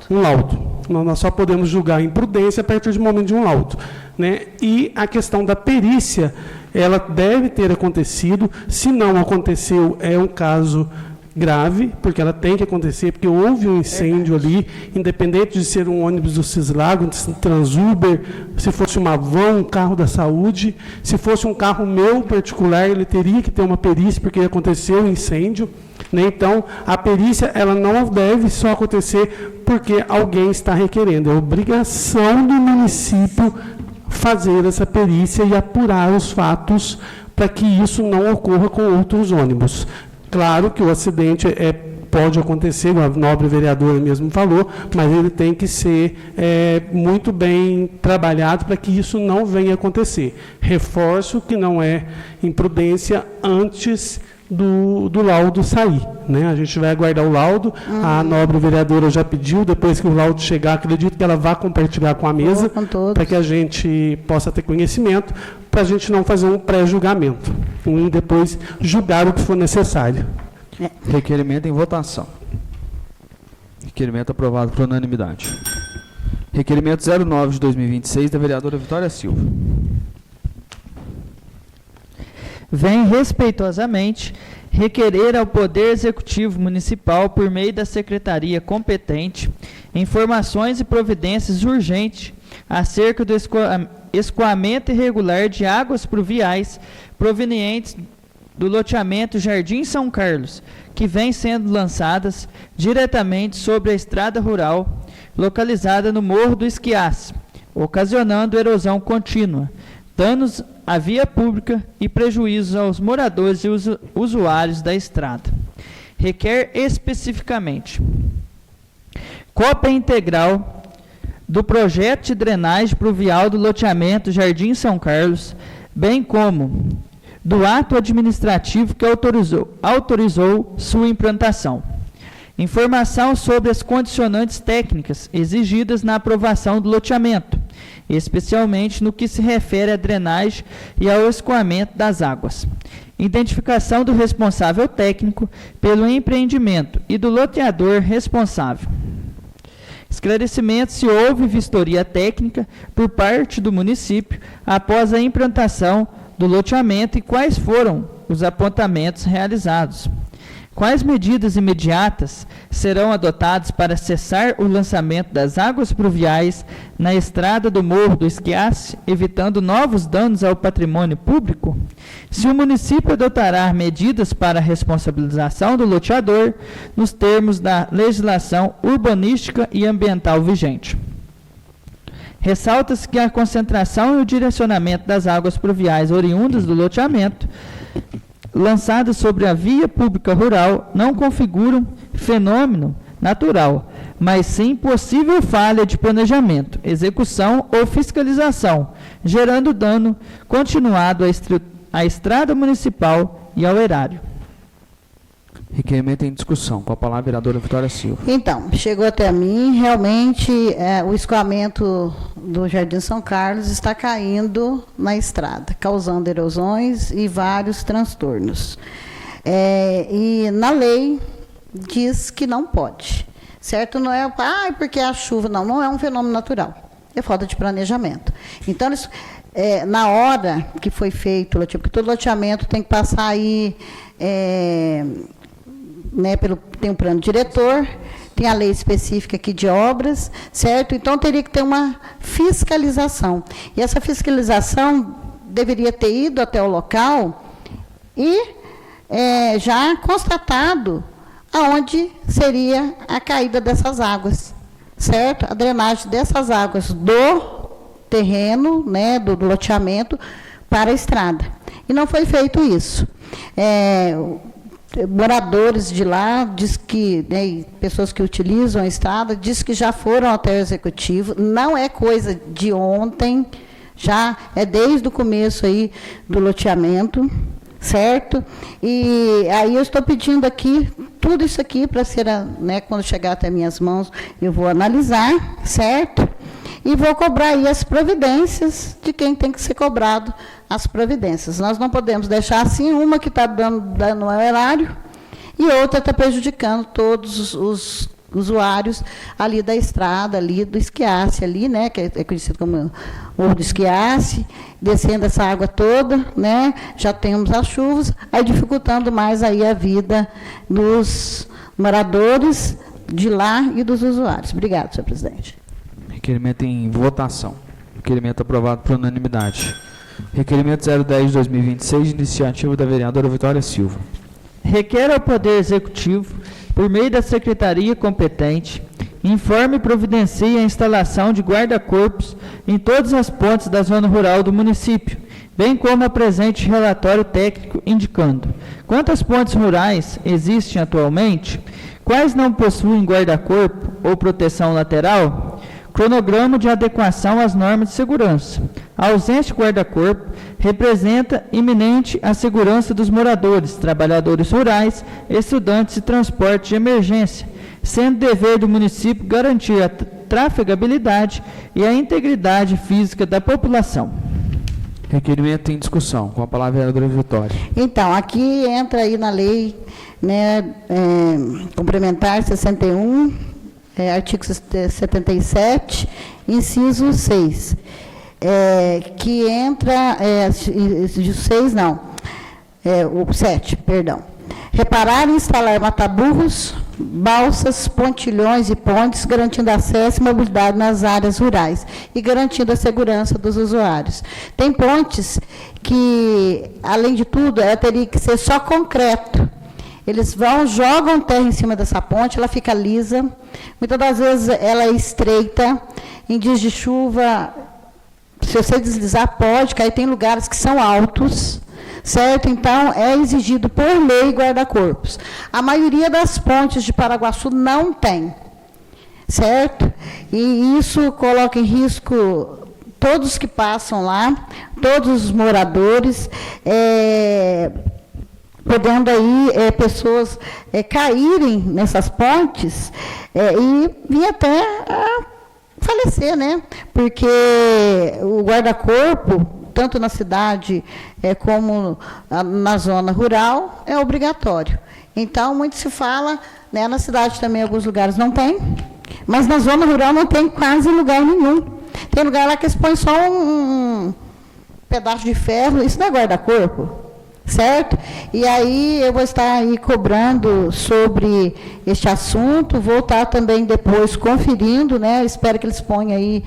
laudo. Nós só podemos julgar imprudência a partir do momento de um laudo. Né? E a questão da perícia, ela deve ter acontecido. Se não aconteceu, é um caso grave, porque ela tem que acontecer, porque houve um incêndio ali, independente de ser um ônibus do Cislago, um Transuber, se fosse uma van, um carro da saúde, se fosse um carro meu particular, ele teria que ter uma perícia, porque aconteceu um incêndio. Né? Então, a perícia ela não deve só acontecer porque alguém está requerendo, é obrigação do município fazer essa perícia e apurar os fatos para que isso não ocorra com outros ônibus. Claro que o acidente pode acontecer, como a nobre vereadora mesmo falou, mas ele tem que ser muito bem trabalhado para que isso não venha a acontecer. Reforço que não é imprudência antes do laudo sair. Né? A gente vai aguardar o laudo, a nobre vereadora já pediu, depois que o laudo chegar, acredito que ela vai compartilhar com a mesa, para que a gente possa ter conhecimento, para a gente não fazer um pré-julgamento, e depois julgar o que for necessário. Requerimento em votação. Requerimento aprovado por unanimidade. Requerimento 09 de 2026, da vereadora Vitória Silva. Vem respeitosamente requerer ao Poder Executivo Municipal, por meio da Secretaria competente, informações e providências urgentes acerca do escoamento irregular de águas pluviais provenientes do loteamento Jardim São Carlos, que vem sendo lançadas diretamente sobre a estrada rural, localizada no Morro do Esquiaço, ocasionando erosão contínua, danos à via pública e prejuízos aos moradores e usuários da estrada. Requer especificamente cópia integral do projeto de drenagem pluvial do loteamento Jardim São Carlos, bem como do ato administrativo que autorizou sua implantação. Informação sobre as condicionantes técnicas exigidas na aprovação do loteamento, especialmente no que se refere à drenagem e ao escoamento das águas. Identificação do responsável técnico pelo empreendimento e do loteador responsável. Esclarecimento se houve vistoria técnica por parte do município após a implantação do loteamento e quais foram os apontamentos realizados. Quais medidas imediatas serão adotadas para cessar o lançamento das águas pluviais na estrada do Morro do Esquiaço, evitando novos danos ao patrimônio público? Se o município adotará medidas para a responsabilização do loteador nos termos da legislação urbanística e ambiental vigente. Ressalta-se que a concentração e o direcionamento das águas pluviais oriundas do loteamento lançadas sobre a via pública rural não configuram fenômeno natural, mas sim possível falha de planejamento, execução ou fiscalização, gerando dano continuado à estrada municipal e ao erário. Requerimento em discussão. Com a palavra, a vereadora Vitória Silva. Então, chegou até mim, realmente, o escoamento do Jardim São Carlos está caindo na estrada, causando erosões e vários transtornos. E na lei diz que não pode, certo? Não é, porque é a chuva, não é um fenômeno natural, é falta de planejamento. Então, na hora que foi feito, porque todo loteamento tem que passar aí... tem um plano diretor, tem a lei específica aqui de obras, certo? Então, teria que ter uma fiscalização. E essa fiscalização deveria ter ido até o local e já constatado aonde seria a caída dessas águas, certo? A drenagem dessas águas do terreno, do loteamento, para a estrada. E não foi feito isso. Moradores de lá, diz que, pessoas que utilizam a estrada, diz que já foram até o executivo, não é coisa de ontem, já é desde o começo aí do loteamento, certo? E aí eu estou pedindo aqui, tudo isso aqui para ser, quando chegar até minhas mãos, eu vou analisar, certo? E vou cobrar aí as providências de quem tem que ser cobrado as providências. Nós não podemos deixar assim, uma que está dando dano ao erário e outra está prejudicando todos os usuários ali da estrada, ali do Esquiace, ali, que é conhecido como Morro do Esquiace, descendo essa água toda, já temos as chuvas, aí dificultando mais aí a vida dos moradores de lá e dos usuários. Obrigado, senhor presidente. Requerimento em votação. Requerimento aprovado por unanimidade. Requerimento 010 de 2026, de iniciativa da vereadora Vitória Silva. Requer ao Poder Executivo, por meio da Secretaria competente, informe e providencie a instalação de guarda-corpos em todas as pontes da zona rural do município, bem como apresente relatório técnico indicando quantas pontes rurais existem atualmente, quais não possuem guarda-corpo ou proteção lateral, cronograma de adequação às normas de segurança. A ausência de guarda-corpo representa iminente a segurança dos moradores, trabalhadores rurais, estudantes e transporte de emergência, sendo dever do município garantir a trafegabilidade e a integridade física da população. Requerimento em discussão. Com a palavra, a vereadora Vitória. Então, aqui entra aí na lei complementar 61, artigo 77, inciso 6, que entra, o 7, perdão. Reparar e instalar mataburros, balsas, pontilhões e pontes, garantindo acesso e mobilidade nas áreas rurais e garantindo a segurança dos usuários. Tem pontes que, além de tudo, ela teria que ser só concreto. Eles jogam terra em cima dessa ponte, ela fica lisa. Muitas das vezes ela é estreita. Em dias de chuva, se você deslizar, pode cair. Tem lugares que são altos, certo? Então, é exigido por lei guarda-corpos. A maioria das pontes de Paraguaçu não tem, certo? E isso coloca em risco todos que passam lá, todos os moradores, podendo aí pessoas caírem nessas pontes e vir até a falecer, Porque o guarda-corpo, tanto na cidade como na zona rural, é obrigatório. Então, muito se fala, na cidade também, em alguns lugares não tem, mas na zona rural não tem quase lugar nenhum. Tem lugar lá que eles põem só um pedaço de ferro, isso não é guarda-corpo, certo? E aí eu vou estar aí cobrando sobre este assunto, vou estar também depois conferindo, espero que eles ponham aí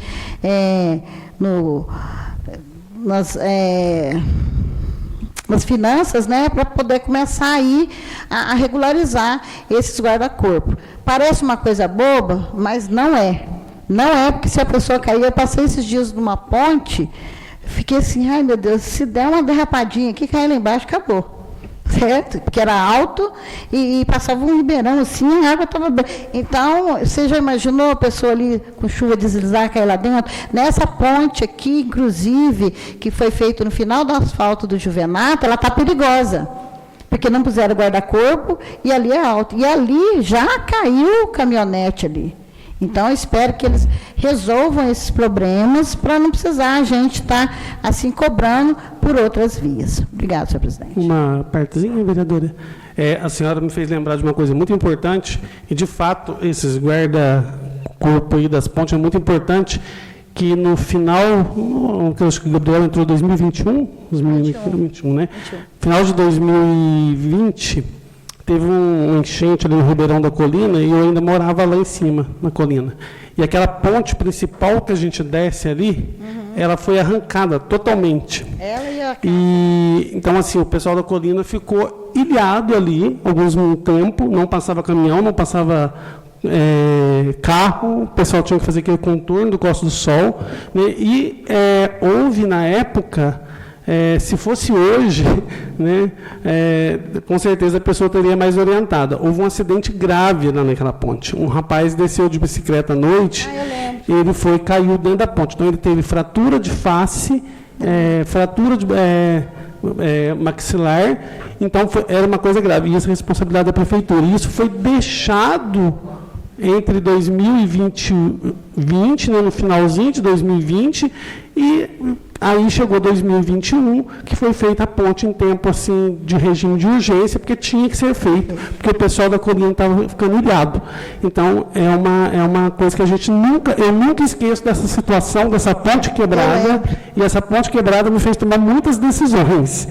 nas finanças, para poder começar aí a regularizar esses guarda-corpo. Parece uma coisa boba, mas não é. Não é, porque se a pessoa cair, eu passei esses dias numa ponte, fiquei assim, ai meu Deus, se der uma derrapadinha aqui, cair lá embaixo, acabou. certo? Porque era alto e passava um ribeirão assim, a água estava... Então, você já imaginou a pessoa ali com chuva deslizar, cair lá dentro? Nessa ponte aqui, inclusive, que foi feita no final do asfalto do Juvenato, ela está perigosa, porque não puseram guarda-corpo e ali é alto. E ali já caiu o caminhonete ali. Então, eu espero que eles resolvam esses problemas para não precisar a gente estar assim cobrando por outras vias. Obrigada, senhor presidente. Uma partezinha, vereadora. A senhora me fez lembrar de uma coisa muito importante, e, de fato, esses guarda-corpo aí das pontes é muito importante, que no final, que eu acho que o Gabriel entrou em 2021, né? 21. Final de 2020... teve um enchente ali no Ribeirão da Colina e eu ainda morava lá em cima, na colina. E aquela ponte principal que a gente desce ali, ela foi arrancada totalmente. Ela e a... Então, assim, o pessoal da colina ficou ilhado ali, alguns tempo, não passava caminhão, não passava carro, o pessoal tinha que fazer aquele contorno do Costa do Sol, né? E houve, na época... se fosse hoje, né, com certeza a pessoa estaria mais orientada. Houve um acidente grave lá naquela ponte. Um rapaz desceu de bicicleta à noite, ele caiu dentro da ponte. Então, ele teve fratura de face, fratura de maxilar. Então, era uma coisa grave. E isso é responsabilidade da prefeitura. E isso foi deixado entre 2020, né, no finalzinho de 2020, e aí chegou 2021, que foi feita a ponte em tempo assim, de regime de urgência, porque tinha que ser feito, porque o pessoal da colina estava ficando ilhado. Então, é uma coisa que eu nunca esqueço dessa situação, dessa ponte quebrada, e essa ponte quebrada me fez tomar muitas decisões.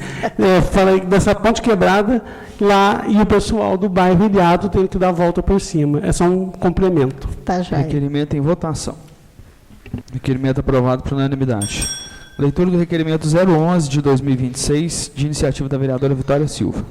Falei dessa ponte quebrada lá, e o pessoal do bairro ilhado tendo que dar a volta por cima. É só um complemento. Tá, já. Requerimento em votação. Requerimento aprovado por unanimidade. Leitura do requerimento 011 de 2026, de iniciativa da vereadora Vitória Silva.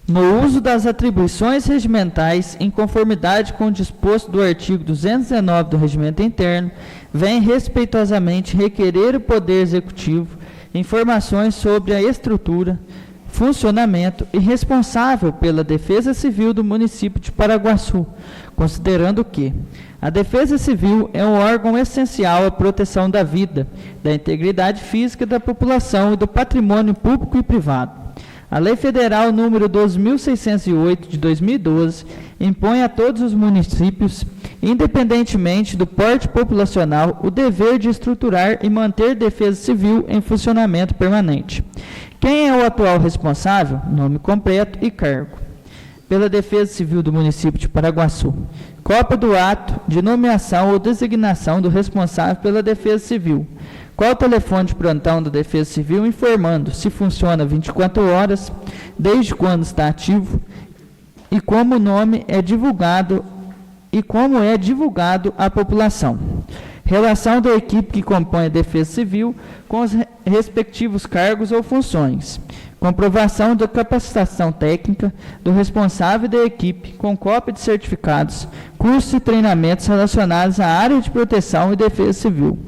No uso das atribuições regimentais, em conformidade com o disposto do artigo 219 do Regimento Interno, vem respeitosamente requerer o Poder Executivo informações sobre a estrutura, funcionamento e responsável pela Defesa Civil do município de Paraguaçu, considerando que a Defesa Civil é um órgão essencial à proteção da vida, da integridade física da população e do patrimônio público e privado. A Lei Federal número 12.608 de 2012 impõe a todos os municípios, independentemente do porte populacional, o dever de estruturar e manter defesa civil em funcionamento permanente. Quem é o atual responsável? Nome completo e cargo. Pela Defesa Civil do município de Paraguaçu. Cópia do ato de nomeação ou designação do responsável pela Defesa Civil. Qual o telefone de plantão da Defesa Civil informando se funciona 24 horas, desde quando está ativo e como o nome é divulgado à população. Relação da equipe que compõe a Defesa Civil com os respectivos cargos ou funções. Comprovação da capacitação técnica do responsável da equipe com cópia de certificados, cursos e treinamentos relacionados à área de proteção e defesa civil.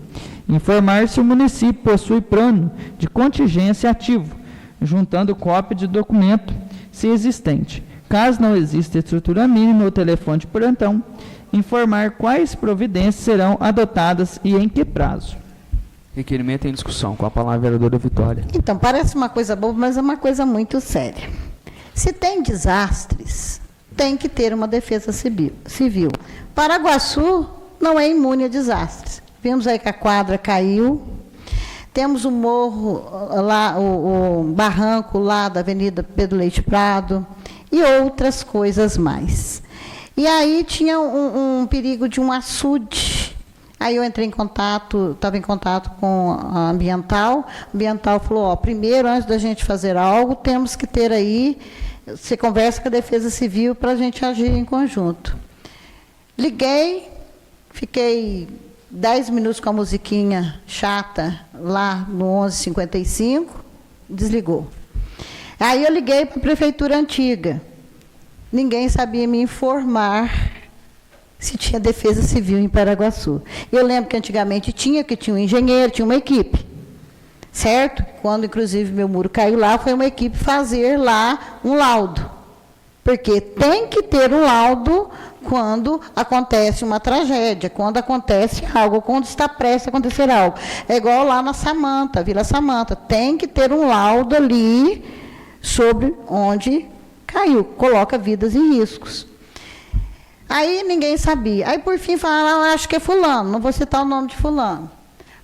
Informar se o município possui plano de contingência ativo, juntando cópia de documento, se existente. Caso não exista estrutura mínima ou telefone de plantão, informar quais providências serão adotadas e em que prazo. Requerimento em discussão. Com a palavra a vereadora Vitória. Então, parece uma coisa boa, mas é uma coisa muito séria. Se tem desastres, tem que ter uma defesa civil. Paraguaçu não é imune a desastres. Vimos aí que a quadra caiu. Temos o morro, lá, o barranco lá da Avenida Pedro Leite Prado e outras coisas mais. E aí tinha um perigo de um açude. Aí eu entrei em contato, estava em contato com a ambiental. A ambiental falou, primeiro, antes da gente fazer algo, temos que ter aí, você conversa com a Defesa Civil para a gente agir em conjunto. Liguei, fiquei 10 minutos com a musiquinha chata lá no 1155, desligou. Aí eu liguei para a prefeitura antiga. Ninguém sabia me informar se tinha defesa civil em Paraguaçu. Eu lembro que antigamente tinha um engenheiro, tinha uma equipe. certo? Quando, inclusive, meu muro caiu lá, foi uma equipe fazer lá um laudo. Porque tem que ter um laudo quando acontece uma tragédia, quando acontece algo, quando está prestes a acontecer algo. É igual lá na Samanta, Vila Samanta. Tem que ter um laudo ali sobre onde caiu. Coloca vidas em riscos. Aí ninguém sabia. Aí, por fim, falaram, acho que é fulano, não vou citar o nome de fulano.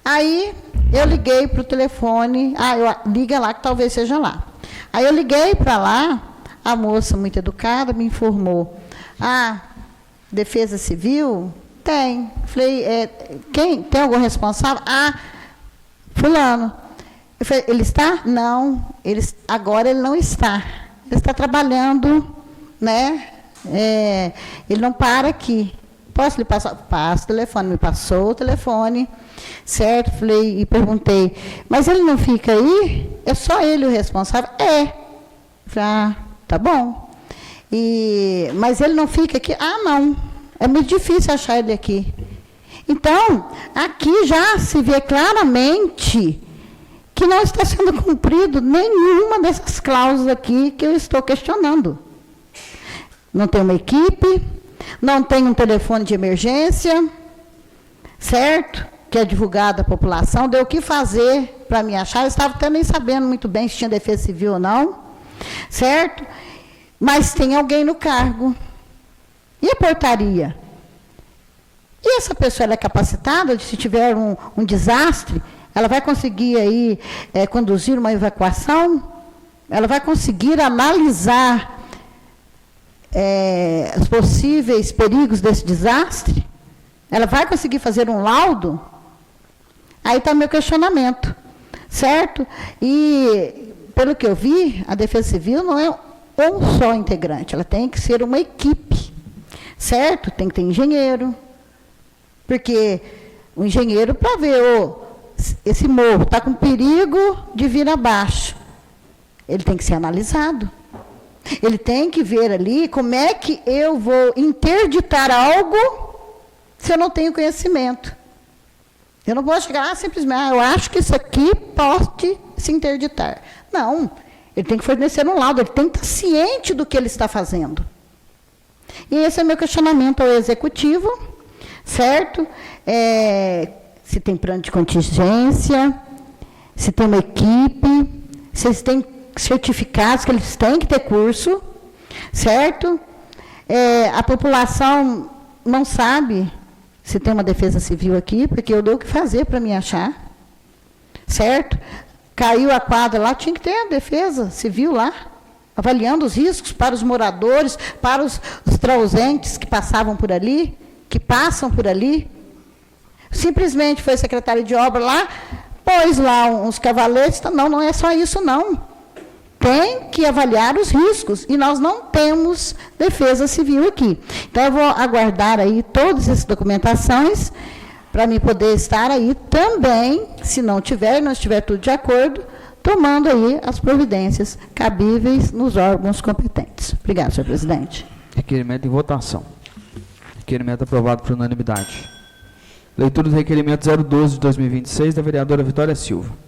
Aí, eu liguei para o telefone, liga lá que talvez seja lá. Aí, eu liguei para lá, a moça, muito educada, me informou. Defesa Civil? Tem. Falei, quem? Tem algum responsável? Fulano. Eu falei, ele está? Não. Agora ele não está. Ele está trabalhando, né? Ele não para aqui. Posso lhe passar? Passo o telefone. Me passou o telefone, certo? Falei, e perguntei, mas ele não fica aí? É só ele o responsável? Falei, tá bom. Mas ele não fica aqui? Não. É muito difícil achar ele aqui. Então, aqui já se vê claramente que não está sendo cumprido nenhuma dessas cláusulas aqui que eu estou questionando. Não tem uma equipe, não tem um telefone de emergência, certo? Que é divulgado à população, deu o que fazer para me achar. Eu estava até nem sabendo muito bem se tinha defesa civil ou não, certo? Mas tem alguém no cargo. E a portaria? E essa pessoa ela é capacitada, se tiver um desastre, ela vai conseguir aí conduzir uma evacuação? Ela vai conseguir analisar os possíveis perigos desse desastre? Ela vai conseguir fazer um laudo? Aí está meu questionamento, certo? E, pelo que eu vi, a Defesa Civil não é um só integrante, ela tem que ser uma equipe, certo? Tem que ter engenheiro, porque o engenheiro, para ver, esse morro está com perigo de vir abaixo, ele tem que ser analisado. Ele tem que ver ali como é que eu vou interditar algo se eu não tenho conhecimento. Eu não vou chegar simplesmente, eu acho que isso aqui pode se interditar. Não, ele tem que fornecer um laudo, ele tem que estar ciente do que ele está fazendo. E esse é meu questionamento ao executivo, certo? Se tem plano de contingência, se tem uma equipe, se eles têm certificados que eles têm que ter curso, certo? A população não sabe se tem uma defesa civil aqui, porque eu dou o que fazer para me achar, certo? Caiu a quadra lá, tinha que ter a defesa civil lá, avaliando os riscos para os moradores, para os transeuntes que passavam por ali, que passam por ali. Simplesmente foi secretário de obra lá, pôs lá uns cavaletes, não é só isso não. Tem que avaliar os riscos, e nós não temos defesa civil aqui. Então, eu vou aguardar aí todas essas documentações, para mim poder estar aí também, se não estiver tudo de acordo, tomando aí as providências cabíveis nos órgãos competentes. Obrigada, senhor presidente. Requerimento em votação. Requerimento aprovado por unanimidade. Leitura do requerimento 012 de 2026, da vereadora Vitória Silva.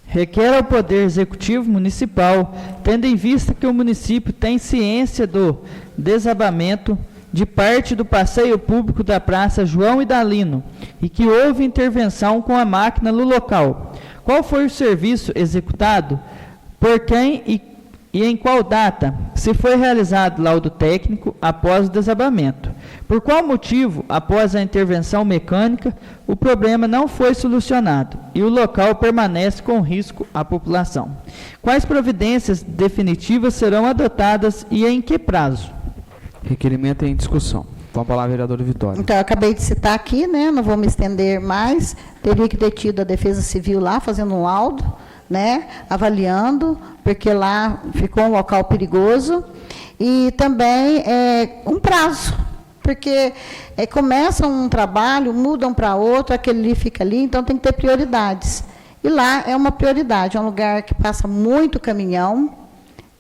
Requer ao Poder Executivo Municipal, tendo em vista que o município tem ciência do desabamento de parte do passeio público da Praça João Idalino e que houve intervenção com a máquina no local. Qual foi o serviço executado, por quem e em qual data, se foi realizado laudo técnico após o desabamento? Por qual motivo, após a intervenção mecânica, o problema não foi solucionado e o local permanece com risco à população? Quais providências definitivas serão adotadas e em que prazo? Requerimento em discussão. Com a palavra, vereadora Vitória. Então, eu acabei de citar aqui, né? Não vou me estender mais. Teria que ter tido a Defesa Civil lá, fazendo um laudo, né? Avaliando, porque lá ficou um local perigoso. E também um prazo, porque começam um trabalho, mudam para outro, aquele ali fica ali, então tem que ter prioridades. E lá é uma prioridade, é um lugar que passa muito caminhão,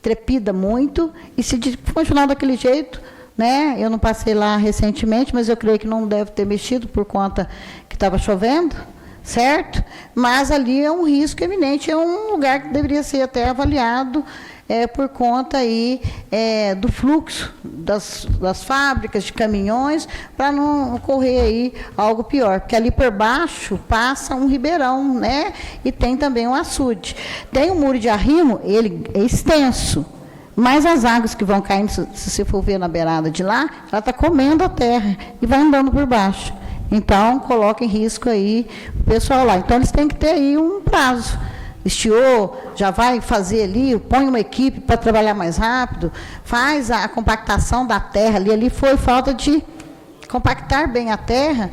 trepida muito, e se continuar daquele jeito, né? Eu não passei lá recentemente, mas eu creio que não deve ter mexido por conta que estava chovendo, certo? Mas ali é um risco eminente, é um lugar que deveria ser até avaliado por conta aí, do fluxo das fábricas, de caminhões, para não ocorrer aí algo pior. Porque ali por baixo passa um ribeirão, né? E tem também um açude. Tem um muro de arrimo, ele é extenso, mas as águas que vão caindo, se você for ver na beirada de lá, ela está comendo a terra e vai andando por baixo. Então, coloca em risco aí o pessoal lá. Então, eles têm que ter aí um prazo. Estiou, já vai fazer ali, põe uma equipe para trabalhar mais rápido, faz a compactação da terra ali. Ali foi falta de compactar bem a terra,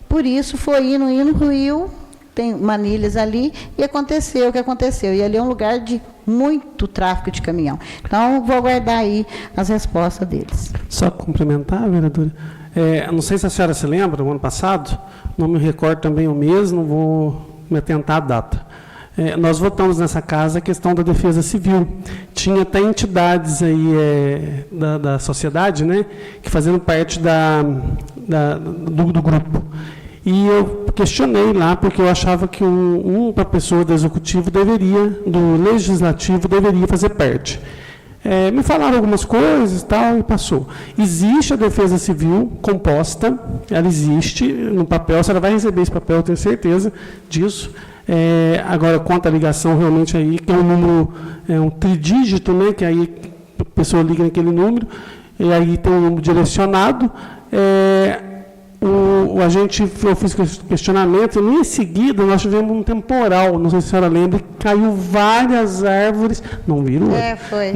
por isso foi indo, ruiu, tem manilhas ali, e aconteceu o que aconteceu. E ali é um lugar de muito tráfego de caminhão. Então, vou aguardar aí as respostas deles. Só complementar, vereadora. Não sei se a senhora se lembra, no ano passado, não me recordo também o mês, não vou me atentar à data. Nós votamos nessa casa a questão da defesa civil. Tinha até entidades aí da sociedade, né, que faziam parte do grupo. E eu questionei lá, porque eu achava que uma pessoa do executivo do legislativo deveria fazer parte. Me falaram algumas coisas e tal, e passou. Existe a defesa civil composta, ela existe no papel, a senhora vai receber esse papel, eu tenho certeza disso. Agora, quanto à ligação, realmente aí, que é um número, um tridígito, né, que aí a pessoa liga naquele número, e aí tem um número direcionado. Eu fiz questionamento, e em seguida nós tivemos um temporal, não sei se a senhora lembra, caiu várias árvores, não viram? Foi.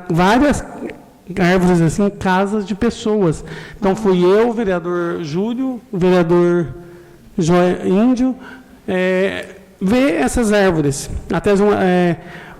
Várias árvores assim, em casas de pessoas. Então, fui eu, o vereador Júlio, o vereador Índio, ver essas árvores.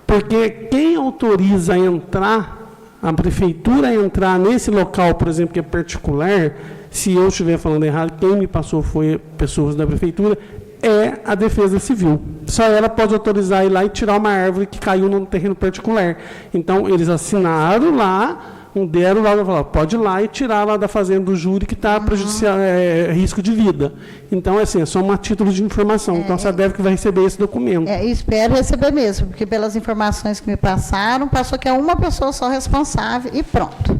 Porque quem autoriza a entrar, a prefeitura a entrar nesse local, por exemplo, que é particular, se eu estiver falando errado, quem me passou foi pessoas da prefeitura, é a Defesa Civil. Só ela pode autorizar ir lá e tirar uma árvore que caiu num terreno particular. Então, eles assinaram lá, deram lá, falaram, pode ir lá e tirar lá da fazenda do júri que está prejudicial, risco de vida. Então, assim, é só um título de informação. Então, você deve que vai receber esse documento. Espero receber mesmo, porque pelas informações que me passaram, passou que é uma pessoa só responsável e pronto.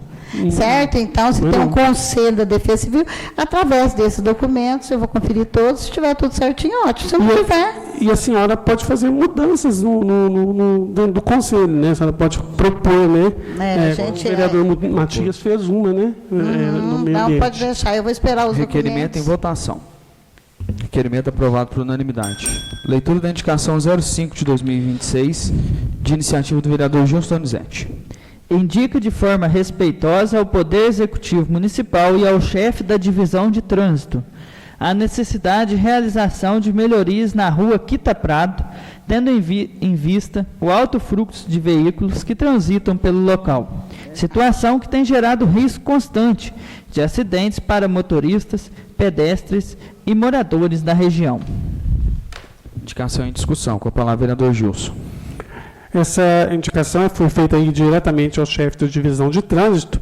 Certo? Então, se tem um conselho da Defesa Civil, através desses documentos, eu vou conferir todos, se estiver tudo certinho, ótimo. Se não tiver... E a senhora pode fazer mudanças dentro do conselho, né? A senhora pode propor, né? O vereador Matias fez uma, né? Não, pode deixar, eu vou esperar os Requerimento documentos. em votação. Requerimento aprovado por unanimidade. Leitura da indicação 05 de 2026, de iniciativa do vereador Gilson Donizete. Indica de forma respeitosa ao Poder Executivo Municipal e ao chefe da Divisão de Trânsito a necessidade de realização de melhorias na rua Quita Prado, tendo em vista o alto fluxo de veículos que transitam pelo local, situação que tem gerado risco constante de acidentes para motoristas, pedestres e moradores da região. Indicação em discussão. Com a palavra, vereador Gilson. Essa indicação foi feita aí diretamente ao chefe da divisão de trânsito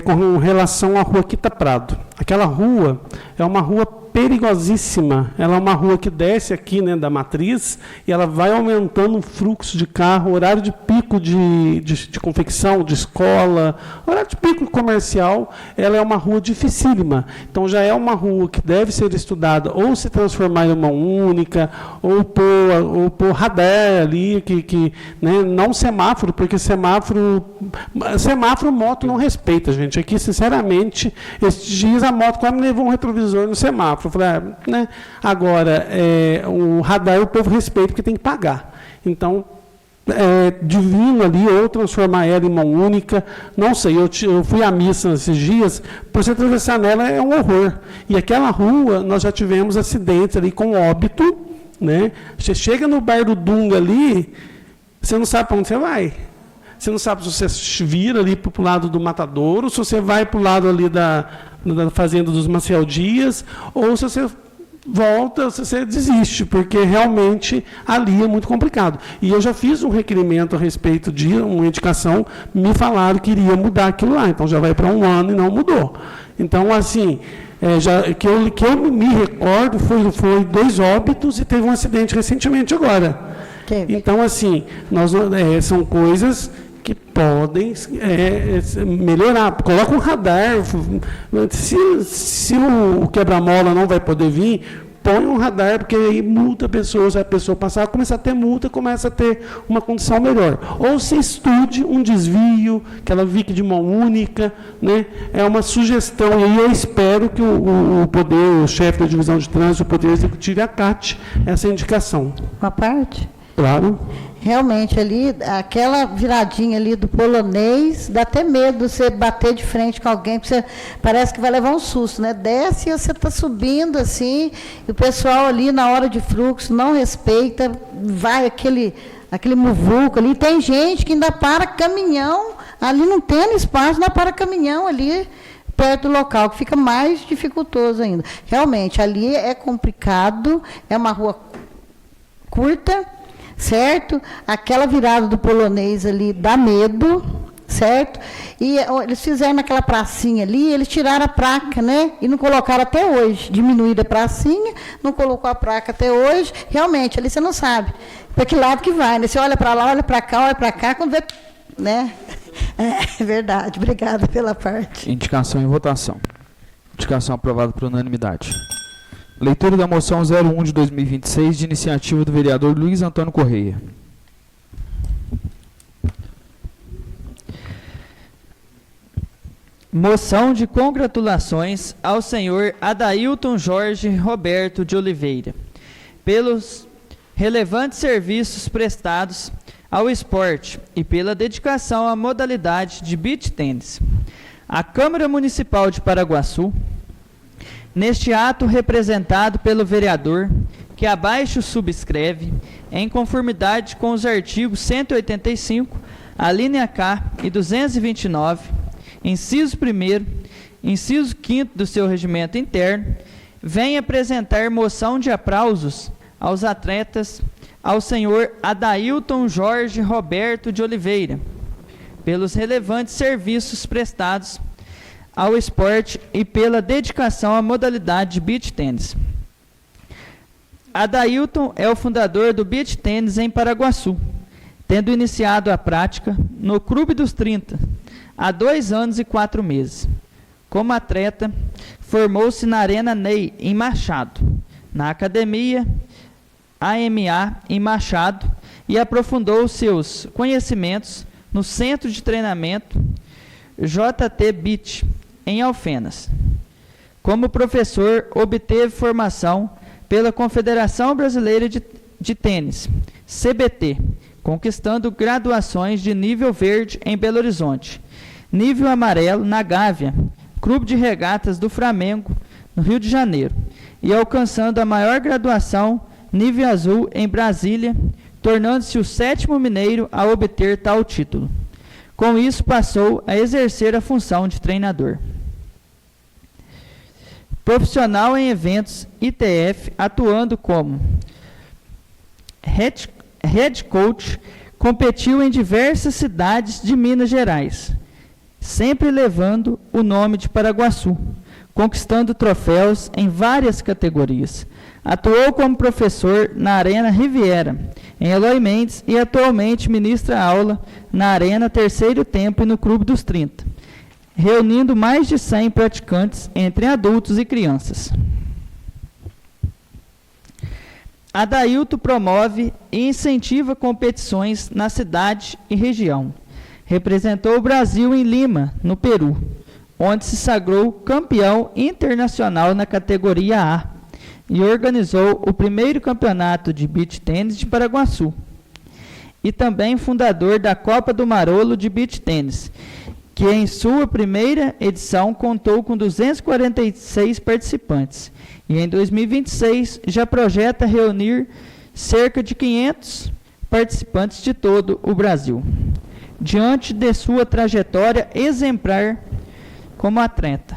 com relação à rua Quita Prado. Aquela rua é uma rua perigosíssima. Ela é uma rua que desce aqui, né, da matriz e ela vai aumentando o fluxo de carro, horário de pico de confecção, de escola, horário de pico comercial. Ela é uma rua dificílima. Então, já é uma rua que deve ser estudada ou se transformar em uma única, ou pôr radar ali, né, não semáforo, porque semáforo moto não respeita, gente. Aqui, sinceramente, esses dias a moto quase me levou um retrovisor no semáforo. Eu falei, né? Agora, o radar o povo respeita porque tem que pagar. Então, divino ali, ou transformar ela em uma única, não sei, eu fui à missa esses dias, por você atravessar nela é um horror. E aquela rua, nós já tivemos acidentes ali com óbito, né? Você chega no bar do Dunga ali, você não sabe para onde você vai. Você não sabe se você vira ali para o lado do Matadouro, se você vai para o lado ali da fazenda dos Maciel Dias, ou se você volta, se você desiste, porque realmente ali é muito complicado. E eu já fiz um requerimento a respeito de uma indicação, me falaram que iria mudar aquilo lá, então já vai para 1 ano e não mudou. Então, assim, que eu me recordo, foi 2 óbitos e teve um acidente recentemente agora. Teve. Então, assim, são coisas que podem melhorar. Coloca um radar. Se o quebra-mola não vai poder vir, põe um radar, porque aí multa a pessoa. Se a pessoa passar, começa a ter multa, começa a ter uma condição melhor. Ou se estude um desvio, aquela VIC de mão única, né? É uma sugestão. E aí eu espero que o chefe da divisão de trânsito, o Poder Executivo, acate essa indicação. Uma parte? Claro. Realmente, ali, aquela viradinha ali do polonês, dá até medo você bater de frente com alguém, porque você parece que vai levar um susto, né? Desce e você está subindo assim, e o pessoal ali na hora de fluxo não respeita, vai aquele muvuco ali. Tem gente que ainda para caminhão, ali não tem espaço, ainda para caminhão ali perto do local, que fica mais dificultoso ainda. Realmente, ali é complicado, é uma rua curta, certo? Aquela virada do polonês ali dá medo, certo? E eles fizeram naquela pracinha ali, eles tiraram a placa, né? E não colocaram até hoje. Diminuíram a pracinha, não colocou a placa até hoje. Realmente, ali você não sabe para que lado que vai, né? Você olha para lá, olha para cá, quando vê, né? É verdade. Obrigada pela parte. Indicação em votação. Indicação aprovada por unanimidade. Leitura da moção 01 de 2026, de iniciativa do vereador Luiz Antônio Correia. Moção de congratulações ao senhor Adailton Jorge Roberto de Oliveira, pelos relevantes serviços prestados ao esporte e pela dedicação à modalidade de beach tênis. A Câmara Municipal de Paraguaçu, neste ato representado pelo vereador, que abaixo subscreve, em conformidade com os artigos 185, a linha K e 229, inciso 1º, inciso 5º do seu regimento interno, vem apresentar moção de aplausos aos atletas, ao senhor Adailton Jorge Roberto de Oliveira, pelos relevantes serviços prestados ao esporte e pela dedicação à modalidade de beach tênis. Adailton é o fundador do beach tênis em Paraguaçu, tendo iniciado a prática no Clube dos 30, há 2 anos e 4 meses. Como atleta, formou-se na Arena Ney, em Machado, na Academia AMA, em Machado, e aprofundou seus conhecimentos no Centro de Treinamento JT Beach, em Alfenas. Como professor, obteve formação pela Confederação Brasileira de Tênis, CBT, conquistando graduações de nível verde em Belo Horizonte, nível amarelo na Gávea, Clube de Regatas do Flamengo, no Rio de Janeiro, e alcançando a maior graduação, nível azul, em Brasília, tornando-se o 7º mineiro a obter tal título. Com isso, passou a exercer a função de treinador. Profissional em eventos ITF, atuando como head coach, competiu em diversas cidades de Minas Gerais, sempre levando o nome de Paraguaçu, conquistando troféus em várias categorias. Atuou como professor na Arena Riviera, em Eloy Mendes, e atualmente ministra aula na Arena Terceiro Tempo e no Clube dos 30, reunindo mais de 100 praticantes entre adultos e crianças. Adailton promove e incentiva competições na cidade e região. Representou o Brasil em Lima, no Peru, onde se sagrou campeão internacional na categoria A, e organizou o primeiro campeonato de beach tênis de Paraguaçu. E também fundador da Copa do Marolo de beach tênis, que em sua primeira edição contou com 246 participantes. E em 2026 já projeta reunir cerca de 500 participantes de todo o Brasil. Diante de sua trajetória exemplar como atleta,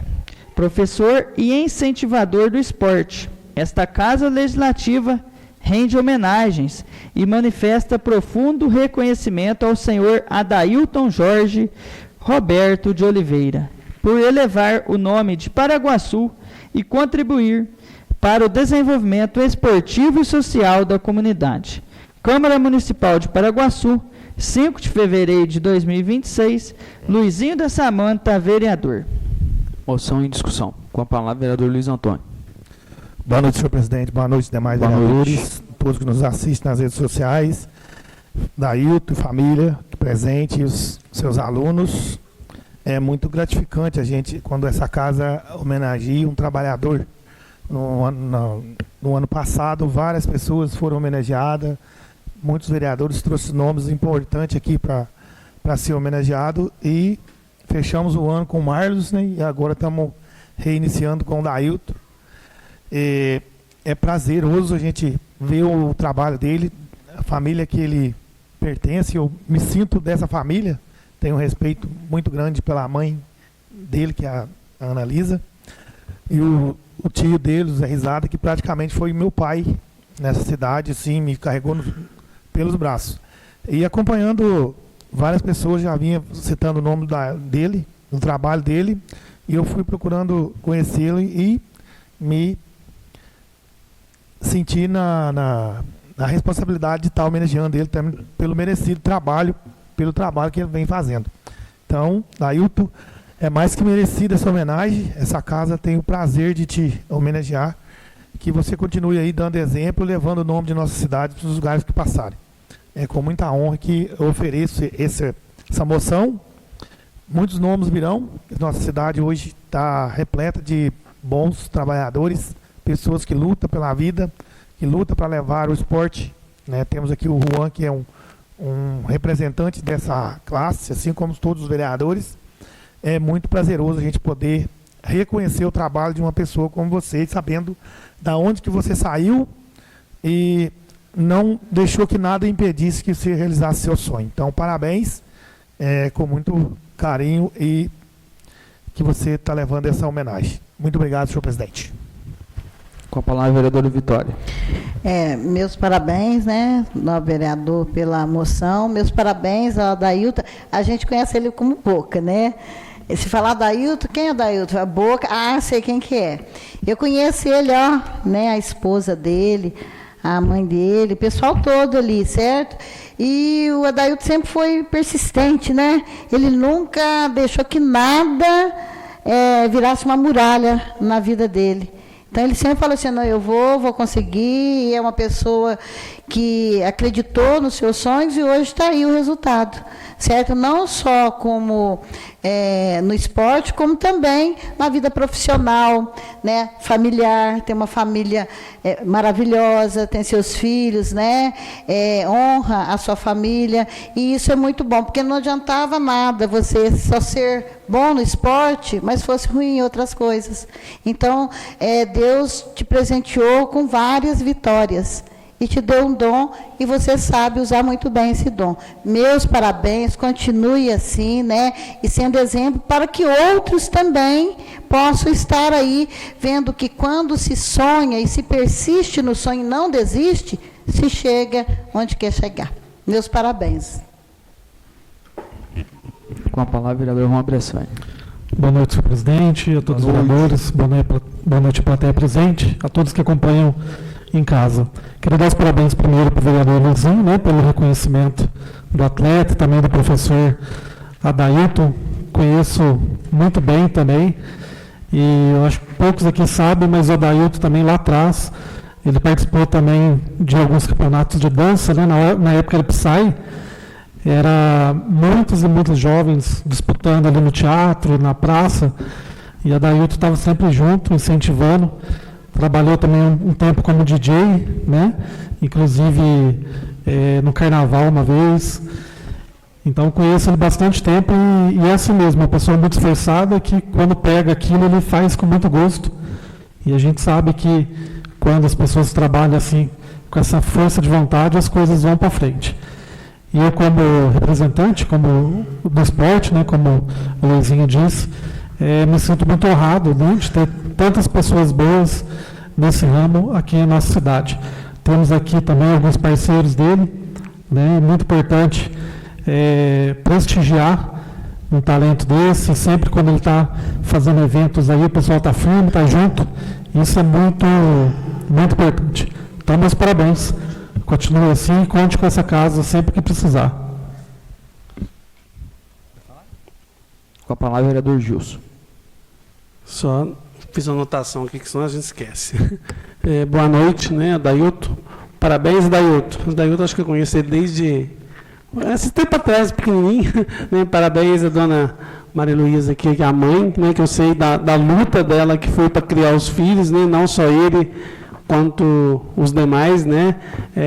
professor e incentivador do esporte, esta Casa Legislativa rende homenagens e manifesta profundo reconhecimento ao senhor Adailton Jorge Roberto de Oliveira, por elevar o nome de Paraguaçu e contribuir para o desenvolvimento esportivo e social da comunidade. Câmara Municipal de Paraguaçu, 5 de fevereiro de 2026, Luizinho da Samanta, vereador. Moção em discussão. Com a palavra, vereador Luiz Antônio. Boa noite, senhor presidente. Boa noite, demais Boa vereadores, todos que nos assistem nas redes sociais, Dailton e família presente, e os seus alunos. É muito gratificante a gente, quando essa casa homenageia um trabalhador. No ano passado, várias pessoas foram homenageadas, muitos vereadores trouxeram nomes importantes aqui para ser homenageado, e fechamos o ano com o Marlos, né, e agora estamos reiniciando com o Dailton. É prazeroso a gente ver o trabalho dele, a família que ele pertence. Eu me sinto dessa família, tenho um respeito muito grande pela mãe dele, que é a Ana Lisa, e o tio dele, o Zé Risada, que praticamente foi meu pai nessa cidade, assim, me carregou pelos braços. E acompanhando várias pessoas, já vinha citando o nome dele, do trabalho dele, e eu fui procurando conhecê-lo e me senti na responsabilidade de estar homenageando ele pelo merecido trabalho, pelo trabalho que ele vem fazendo. Então, Dailton, é mais que merecida essa homenagem. Essa casa tem o prazer de te homenagear, que você continue aí dando exemplo, levando o nome de nossa cidade para os lugares que passarem. É com muita honra que eu ofereço essa moção. Muitos nomes virão. Nossa cidade hoje está repleta de bons trabalhadores, pessoas que lutam pela vida, que lutam para levar o esporte, né? Temos aqui o Juan, que é um representante dessa classe, assim como todos os vereadores. É muito prazeroso a gente poder reconhecer o trabalho de uma pessoa como você, sabendo da onde que você saiu e não deixou que nada impedisse que você realizasse seu sonho. Então, parabéns, com muito carinho, e que você está levando essa homenagem. Muito obrigado, senhor presidente. Com a palavra, vereadora Vitória. Meus parabéns, né, ao vereador pela moção. Meus parabéns ao Dailton. A gente conhece ele como Boca, né? Se falar Dailton, quem é Dailton? A Boca, sei quem que é. Eu conheço ele, né, a esposa dele, a mãe dele, o pessoal todo ali, certo? E o Dailton sempre foi persistente, né? Ele nunca deixou que nada virasse uma muralha na vida dele. Então, ele sempre falou assim, não, eu vou conseguir, e é uma pessoa que acreditou nos seus sonhos, e hoje está aí o resultado, certo? Não só como no esporte, como também na vida profissional, né? Familiar, tem uma família maravilhosa, tem seus filhos, né? Honra a sua família, e isso é muito bom, porque não adiantava nada você só ser bom no esporte, mas fosse ruim em outras coisas. Então, Deus te presenteou com várias vitórias e te deu um dom, e você sabe usar muito bem esse dom. Meus parabéns, continue assim, né? E sendo exemplo para que outros também possam estar aí, vendo que quando se sonha e se persiste no sonho e não desiste, se chega onde quer chegar. Meus parabéns. Com a palavra, vereador Juan Bressani. Boa noite, senhor presidente, a todos os vereadores, boa noite, plateia presente, a todos que acompanham em casa. Quero dar os parabéns primeiro para o vereador Luizinho, né, pelo reconhecimento do atleta e também do professor Dailton. Conheço muito bem também, e eu acho que poucos aqui sabem, mas o Dailton também lá atrás, ele participou também de alguns campeonatos de dança, né, na época do Psy. Era muitos e muitos jovens disputando ali no teatro, na praça, e a Dailton estava sempre junto, incentivando. Trabalhou também um tempo como DJ, né? Inclusive no carnaval uma vez. Então conheço ele bastante tempo, e é assim mesmo, uma pessoa muito esforçada, que quando pega aquilo ele faz com muito gosto. E a gente sabe que quando as pessoas trabalham assim, com essa força de vontade, as coisas vão para frente. E eu, como representante, como do esporte, né, como o Luizinho disse, me sinto muito honrado, né, de ter tantas pessoas boas nesse ramo aqui em nossa cidade. Temos aqui também alguns parceiros dele, né, muito importante prestigiar, um talento desse, sempre quando ele está fazendo eventos aí, o pessoal está firme, está junto, isso é muito, muito importante. Então, meus parabéns, continue assim e conte com essa casa sempre que precisar. Com a palavra, vereador Gilson. Só fiz uma anotação aqui, que senão a gente esquece. Boa noite, né, Adailton. Parabéns, Adailton. Adailton, acho que eu conheci ele desde esse tempo atrás, pequenininho. Né? Parabéns a dona Maria Luísa, que é a mãe, né, que eu sei da luta dela, que foi para criar os filhos, né, não só ele, quanto os demais. Né?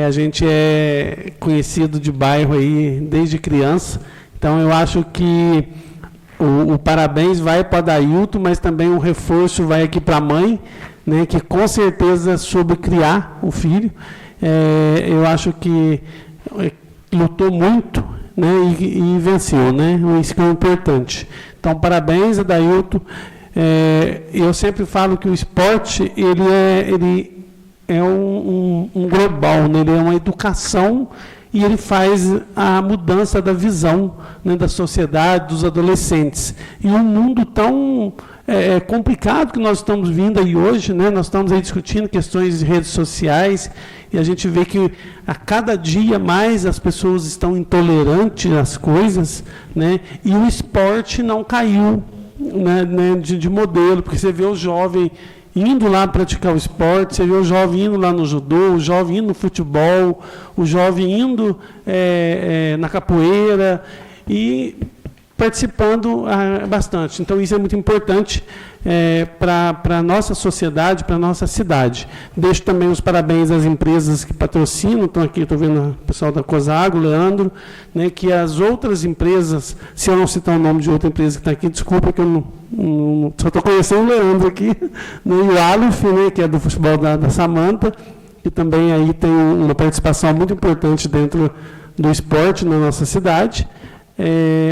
A gente é conhecido de bairro aí desde criança. Então, eu acho que o parabéns vai para o Adailton, mas também o reforço vai aqui para a mãe, né, que com certeza soube criar o filho. Eu acho que lutou muito, né, e venceu, né? Isso que é importante. Então, parabéns, Adailton. Eu sempre falo que o esporte ele é um global, né? Ele é uma educação e ele faz a mudança da visão, né, da sociedade, dos adolescentes. E um mundo tão complicado que nós estamos vindo aí hoje, né? Nós estamos aí discutindo questões de redes sociais e a gente vê que a cada dia mais as pessoas estão intolerantes às coisas, né? E o esporte não caiu, né, de modelo, porque você vê o jovem indo lá praticar o esporte, você vê o jovem indo lá no judô, o jovem indo no futebol, o jovem indo na capoeira e participando bastante. Então, isso é muito importante para a nossa sociedade, para a nossa cidade. Deixo também os parabéns às empresas que patrocinam. Então, aqui estou vendo o pessoal da Cosago, Leandro, né, que as outras empresas, se eu não citar o nome de outra empresa que está aqui, desculpa que eu não só estou conhecendo o Leandro aqui, né, e o Aleph, né, que é do futebol da Samanta, que também aí tem uma participação muito importante dentro do esporte na nossa cidade.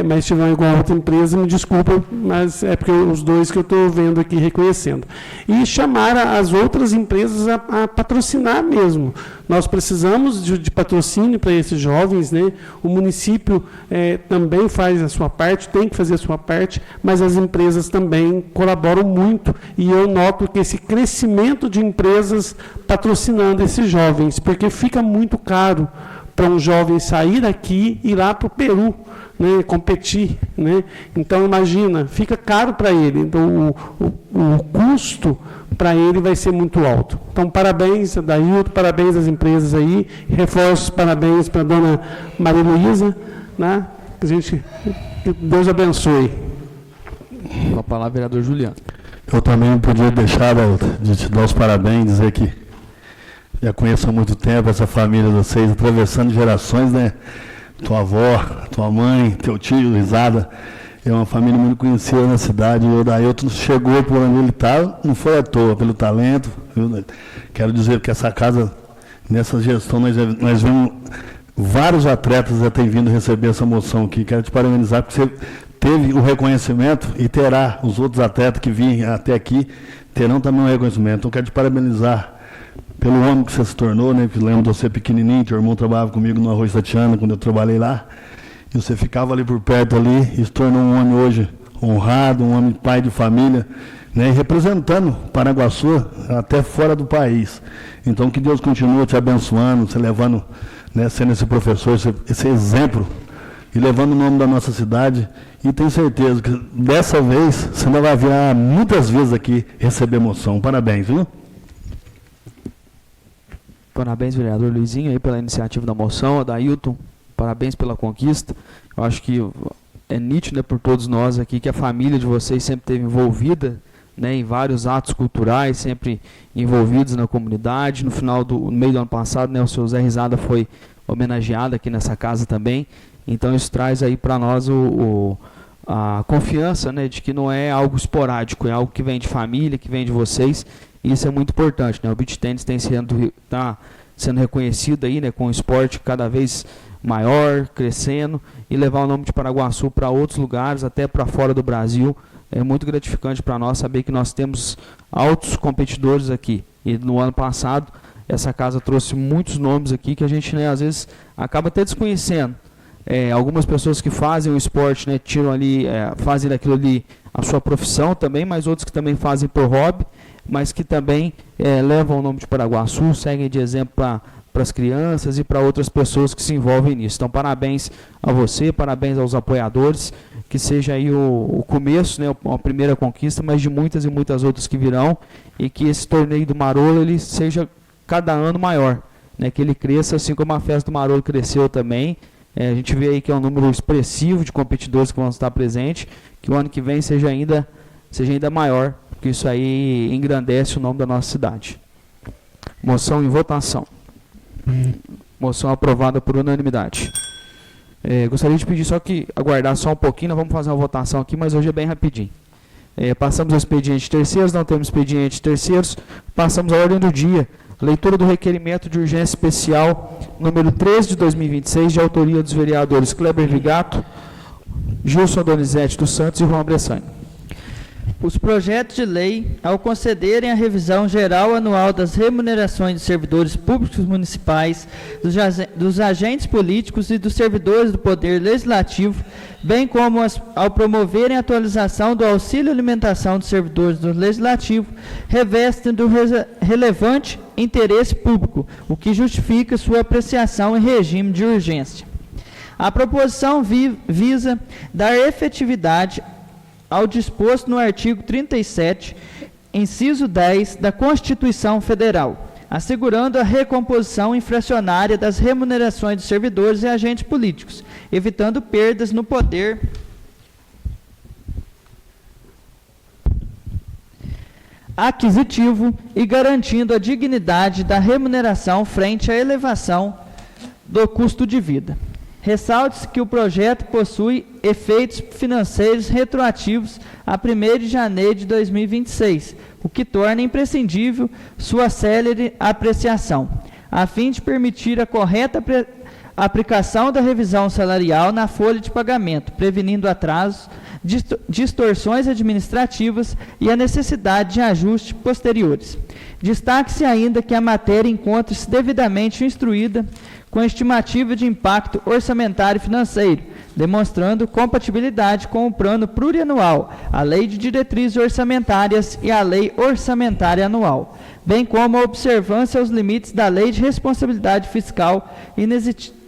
Mas se tiver igual a outra empresa, me desculpa, mas é porque os dois que eu estou vendo aqui reconhecendo. E chamar as outras empresas a patrocinar mesmo. Nós precisamos de patrocínio para esses jovens, né? O município também faz a sua parte, tem que fazer a sua parte, mas as empresas também colaboram muito. E eu noto que esse crescimento de empresas patrocinando esses jovens, porque fica muito caro para um jovem sair daqui e ir lá para o Peru, né, competir, né? Então, imagina, fica caro para ele. Então, o custo para ele vai ser muito alto. Então, parabéns, Adailton, parabéns às empresas aí, reforços, parabéns para a dona Maria Luísa, né? Que Deus abençoe. Com a palavra, vereador Juliano. Eu também não podia deixar de te dar os parabéns, dizer que já conheço há muito tempo essa família de vocês, atravessando gerações, né? Tua avó, tua mãe, teu tio, risada. É uma família muito conhecida na cidade. E o Adailton chegou por onde ele está, não foi à toa, pelo talento. Viu? Quero dizer que essa casa, nessa gestão, nós vemos vários atletas já têm vindo receber essa moção aqui. Quero te parabenizar, porque você teve o reconhecimento e terá os outros atletas que vêm até aqui, terão também um reconhecimento. Então, quero te parabenizar pelo homem que você se tornou, né? Lembro de você pequenininho, teu irmão trabalhava comigo no Arroz Tatiana, quando eu trabalhei lá, e você ficava ali por perto ali, e se tornou um homem hoje honrado, um homem pai de família, né? E representando Paraguaçu até fora do país. Então, que Deus continue te abençoando, te levando, né, sendo esse professor, esse exemplo, e levando o nome da nossa cidade, e tenho certeza que dessa vez você ainda vai vir muitas vezes aqui receber emoção. Parabéns, viu? Parabéns, vereador Luizinho, aí pela iniciativa da moção. Adailton, parabéns pela conquista. Eu acho que é nítido, né, por todos nós aqui que a família de vocês sempre esteve envolvida, né, em vários atos culturais, sempre envolvidos na comunidade. No meio do ano passado, né, o seu Zé Risada foi homenageado aqui nessa casa também. Então isso traz aí para nós a confiança, né, de que não é algo esporádico, é algo que vem de família, que vem de vocês. E isso é muito importante, né? O beach tennis está sendo reconhecido aí, né, com o esporte cada vez maior, crescendo, e levar o nome de Paraguaçu para outros lugares, até para fora do Brasil. É muito gratificante para nós saber que nós temos altos competidores aqui. E no ano passado, essa casa trouxe muitos nomes aqui que a gente, né, às vezes acaba até desconhecendo, Algumas pessoas que fazem o esporte, né, tiram ali, fazem daquilo ali a sua profissão também, mas outros que também fazem por hobby, mas que também levam o nome de Paraguaçu, seguem de exemplo para as crianças e para outras pessoas que se envolvem nisso. Então, parabéns a você, parabéns aos apoiadores, que seja aí o começo, né, a primeira conquista, mas de muitas e muitas outras que virão, e que esse torneio do Marolo ele seja cada ano maior, né, que ele cresça, assim como a festa do Marolo cresceu também. A gente vê aí que é um número expressivo de competidores que vão estar presentes, que o ano que vem seja ainda maior, porque isso aí engrandece o nome da nossa cidade. Moção em votação. Moção aprovada por unanimidade. Gostaria de pedir só que aguardar só um pouquinho, nós vamos fazer uma votação aqui, mas hoje é bem rapidinho. Passamos ao expediente terceiros, não temos expediente terceiros, passamos à ordem do dia. Leitura do requerimento de urgência especial número 13 de 2026, de autoria dos vereadores Kleber Vigato, Gilson Donizete dos Santos e João Bressani. Os projetos de lei, ao concederem a revisão geral anual das remunerações de servidores públicos municipais, dos agentes políticos e dos servidores do Poder Legislativo, bem como ao promoverem a atualização do auxílio alimentação dos servidores do Legislativo, revestem do relevante interesse público, o que justifica sua apreciação em regime de urgência. A proposição visa dar efetividade ao disposto no artigo 37, inciso 10 da Constituição Federal, assegurando a recomposição inflacionária das remunerações dos servidores e agentes políticos, evitando perdas no poder aquisitivo e garantindo a dignidade da remuneração frente à elevação do custo de vida. Ressalte-se que o projeto possui efeitos financeiros retroativos a 1º de janeiro de 2026, o que torna imprescindível sua célere apreciação, a fim de permitir a correta aplicação da revisão salarial na folha de pagamento, prevenindo atrasos, distorções administrativas e a necessidade de ajustes posteriores. Destaque-se ainda que a matéria encontra-se devidamente instruída com estimativa de impacto orçamentário e financeiro, demonstrando compatibilidade com o plano plurianual, a Lei de Diretrizes Orçamentárias e a Lei Orçamentária Anual, bem como a observância aos limites da Lei de Responsabilidade Fiscal,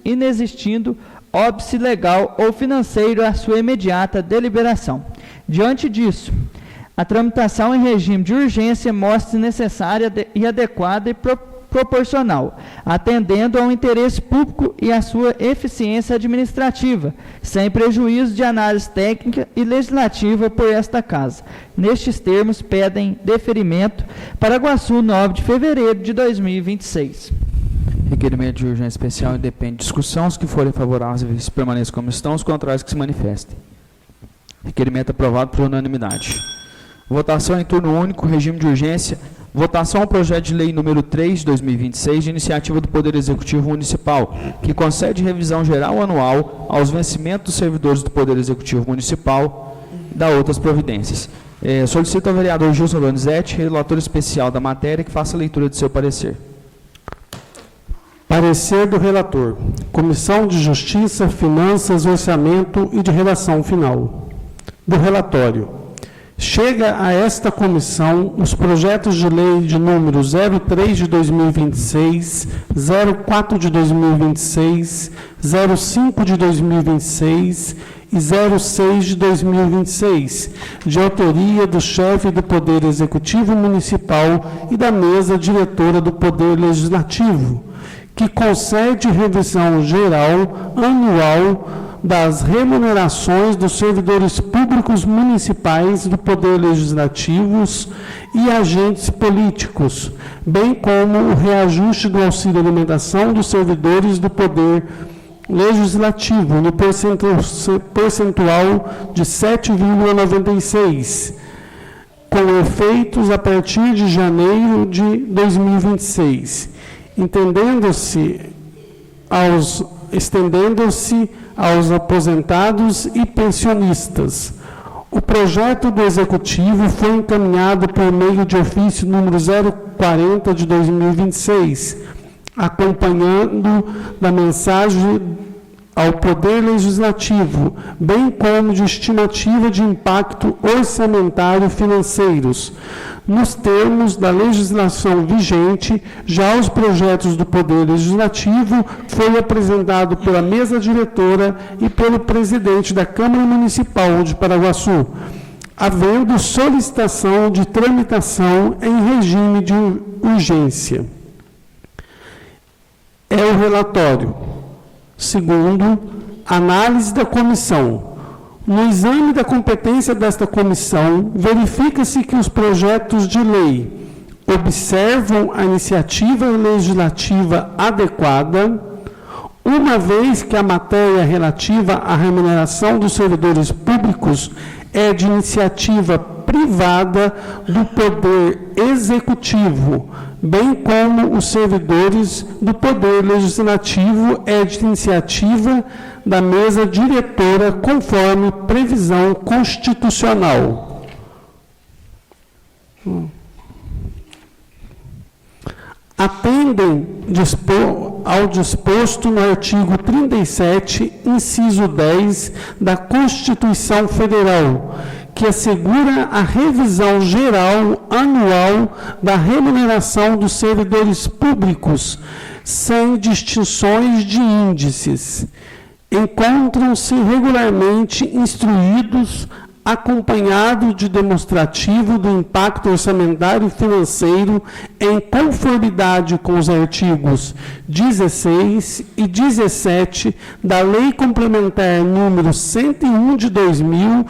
inexistindo óbice legal ou financeiro à sua imediata deliberação. Diante disso, a tramitação em regime de urgência mostra-se necessária e adequada e proporcional, atendendo ao interesse público e à sua eficiência administrativa, sem prejuízo de análise técnica e legislativa por esta Casa. Nestes termos, pedem deferimento para Paraguaçu, 9 de fevereiro de 2026. Requerimento de urgência especial independe de discussão. Os que forem favoráveis permaneçam como estão, os contrários que se manifestem. Requerimento aprovado por unanimidade. Votação em turno único, regime de urgência. Votação ao projeto de lei número 3 de 2026, de iniciativa do Poder Executivo Municipal, que concede revisão geral anual aos vencimentos dos servidores do Poder Executivo Municipal, da outras providências. Solicito ao vereador Gilson Donizete, relator especial da matéria, que faça a leitura de seu parecer. Parecer do relator. Comissão de Justiça, Finanças, Orçamento e de Redação Final. Do relatório. Chega a esta comissão os projetos de lei de número 03 de 2026, 04 de 2026, 05 de 2026 e 06 de 2026, de autoria do chefe do Poder Executivo Municipal e da mesa diretora do Poder Legislativo, que concede revisão geral anual das remunerações dos servidores públicos municipais do Poder Legislativo e agentes políticos, bem como o reajuste do auxílio alimentação dos servidores do Poder Legislativo no percentual de 7,96%, com efeitos a partir de janeiro de 2026, estendendo-se aos aposentados e pensionistas. O projeto do Executivo foi encaminhado por meio de ofício número 040 de 2026, acompanhando da mensagem ao Poder Legislativo, bem como de estimativa de impacto orçamentário e financeiros, nos termos da legislação vigente. Já os projetos do Poder Legislativo foi apresentado pela mesa diretora e pelo presidente da Câmara Municipal de Paraguaçu, havendo solicitação de tramitação em regime de urgência. É o relatório. Segundo, análise da comissão. No exame da competência desta comissão, verifica-se que os projetos de lei observam a iniciativa legislativa adequada, uma vez que a matéria relativa à remuneração dos servidores públicos é de iniciativa privada do Poder Executivo, bem como os servidores do Poder Legislativo é de iniciativa da mesa diretora, conforme previsão constitucional. Atendem ao disposto no artigo 37, inciso 10 da Constituição Federal, que assegura a revisão geral anual da remuneração dos servidores públicos, sem distinções de índices. Encontram-se regularmente instruídos, acompanhado de demonstrativo do impacto orçamentário e financeiro, em conformidade com os artigos 16 e 17 da Lei Complementar número 101 de 2000,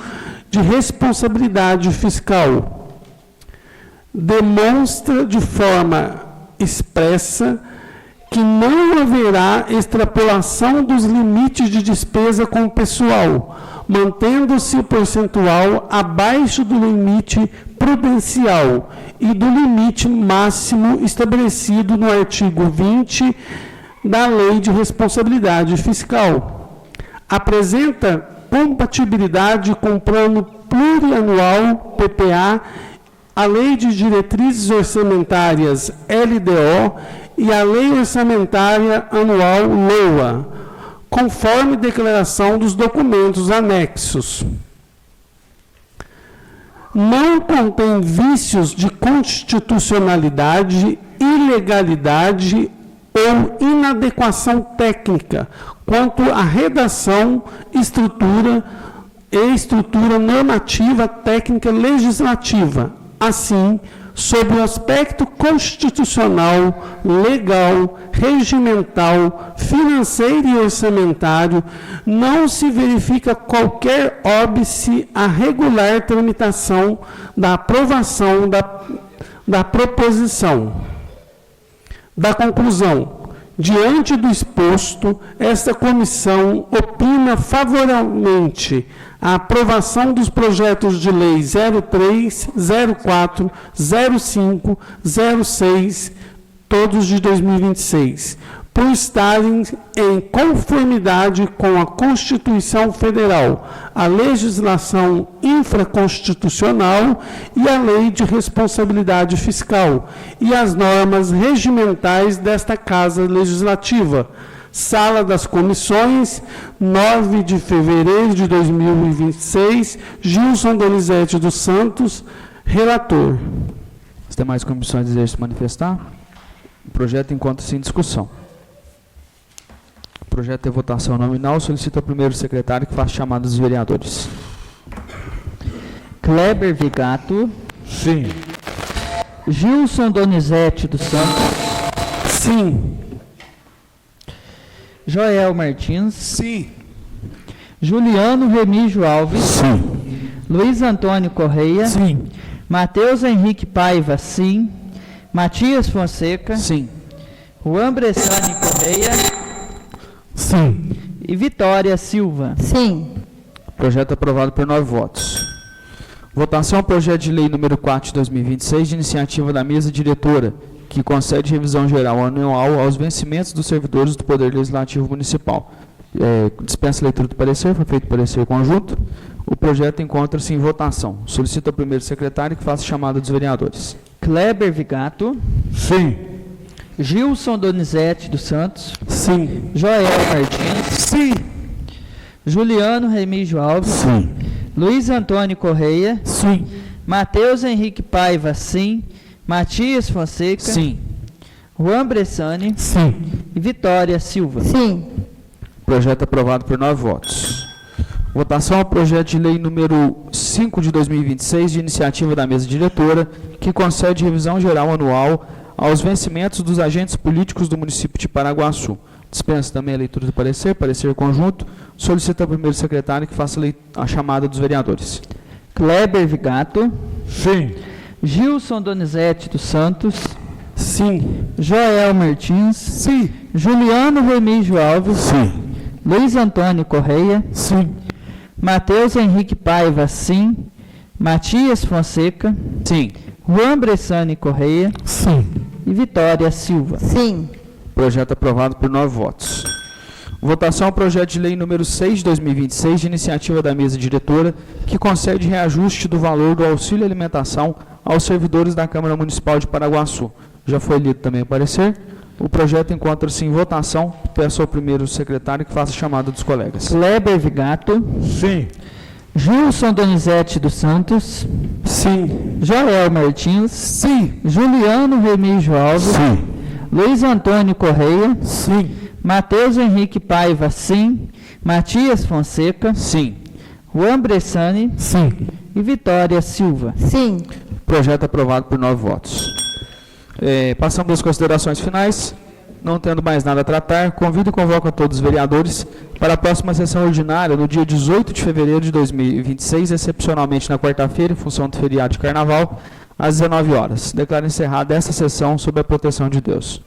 de responsabilidade fiscal. Demonstra de forma expressa que não haverá extrapolação dos limites de despesa com o pessoal, mantendo-se o percentual abaixo do limite prudencial e do limite máximo estabelecido no artigo 20 da Lei de Responsabilidade Fiscal. Apresenta compatibilidade com o Plano Plurianual, PPA, a Lei de Diretrizes Orçamentárias, LDO, e a Lei Orçamentária Anual, LOA, conforme declaração dos documentos anexos. Não contém vícios de constitucionalidade, ilegalidade ou inadequação técnica quanto à redação, estrutura normativa técnica legislativa. Assim, sob o aspecto constitucional, legal, regimental, financeiro e orçamentário, não se verifica qualquer óbice à regular tramitação da aprovação da proposição. Da conclusão, diante do exposto, esta comissão opina favoravelmente a aprovação dos projetos de lei 03, 04, 05, 06, todos de 2026, por estarem em conformidade com a Constituição Federal, a legislação infraconstitucional e a Lei de Responsabilidade Fiscal e as normas regimentais desta Casa Legislativa. Sala das Comissões, 9 de fevereiro de 2026, Gilson Donizete dos Santos, relator. As demais comissões desejam se manifestar? O projeto encontra-se em discussão. O projeto é votação nominal. Solicito ao primeiro secretário que faça chamada dos vereadores. Kleber Vigato. Sim. Gilson Donizete dos Santos. Sim. Joel Martins. Sim. Juliano Remígio Alves. Sim. Luiz Antônio Correia. Sim. Matheus Henrique Paiva, sim. Matias Fonseca. Sim. Juan Bressani Correia. Sim. E Vitória Silva. Sim. Projeto aprovado por 9 votos. Votação ao projeto de lei número 4 de 2026, de iniciativa da mesa diretora, que concede revisão geral anual aos vencimentos dos servidores do Poder Legislativo Municipal. Dispensa a leitura do parecer, foi feito parecer conjunto. O projeto encontra-se em votação. Solicito ao primeiro secretário que faça chamada dos vereadores. Kleber Vigato. Sim. Gilson Donizete dos Santos. Sim. Joel Martins. Sim. Juliano Remígio Alves, Sim. Luiz Antônio Correia, Sim. Matheus Henrique Paiva, sim. Matias Fonseca, Sim. Juan Bressani Sim. e Vitória Silva. Sim. Projeto aprovado por 9 votos. Votação ao projeto de lei número 5 de 2026, de iniciativa da mesa diretora, que concede revisão geral anual aos vencimentos dos agentes políticos do município de Paraguaçu. Dispensa também a leitura do parecer, parecer conjunto. Solicita ao primeiro secretário que faça a chamada dos vereadores. Kleber Vigato, Sim. Gilson Donizete dos Santos, Sim. Joel Martins, Sim. Juliano Remígio Alves, Sim. Luiz Antônio Correia, Sim. Matheus Henrique Paiva, sim. Matias Fonseca, Sim. Juan Bressani Correia Sim. e Vitória Silva. Sim. Projeto aprovado por 9 votos. Votação ao projeto de lei número 6 de 2026, de iniciativa da mesa diretora, que concede reajuste do valor do auxílio alimentação aos servidores da Câmara Municipal de Paraguaçu. Já foi lido também o parecer. O projeto encontra-se em votação. Peço ao primeiro secretário que faça a chamada dos colegas. Kleber Vigato, Sim. Gilson Donizete dos Santos, Sim. Joel Martins, Sim. Juliano Remígio Alves, Sim. Luiz Antônio Correia, Sim. Matheus Henrique Paiva, sim. Matias Fonseca, Sim. Juan Bressani Sim. e Vitória Silva. Sim. Projeto aprovado por 9 votos. Passamos às considerações finais. Não tendo mais nada a tratar, convido e convoco a todos os vereadores para a próxima sessão ordinária, no dia 18 de fevereiro de 2026, excepcionalmente na quarta-feira, em função do feriado de carnaval, às 19 horas. Declaro encerrada essa sessão sob a proteção de Deus.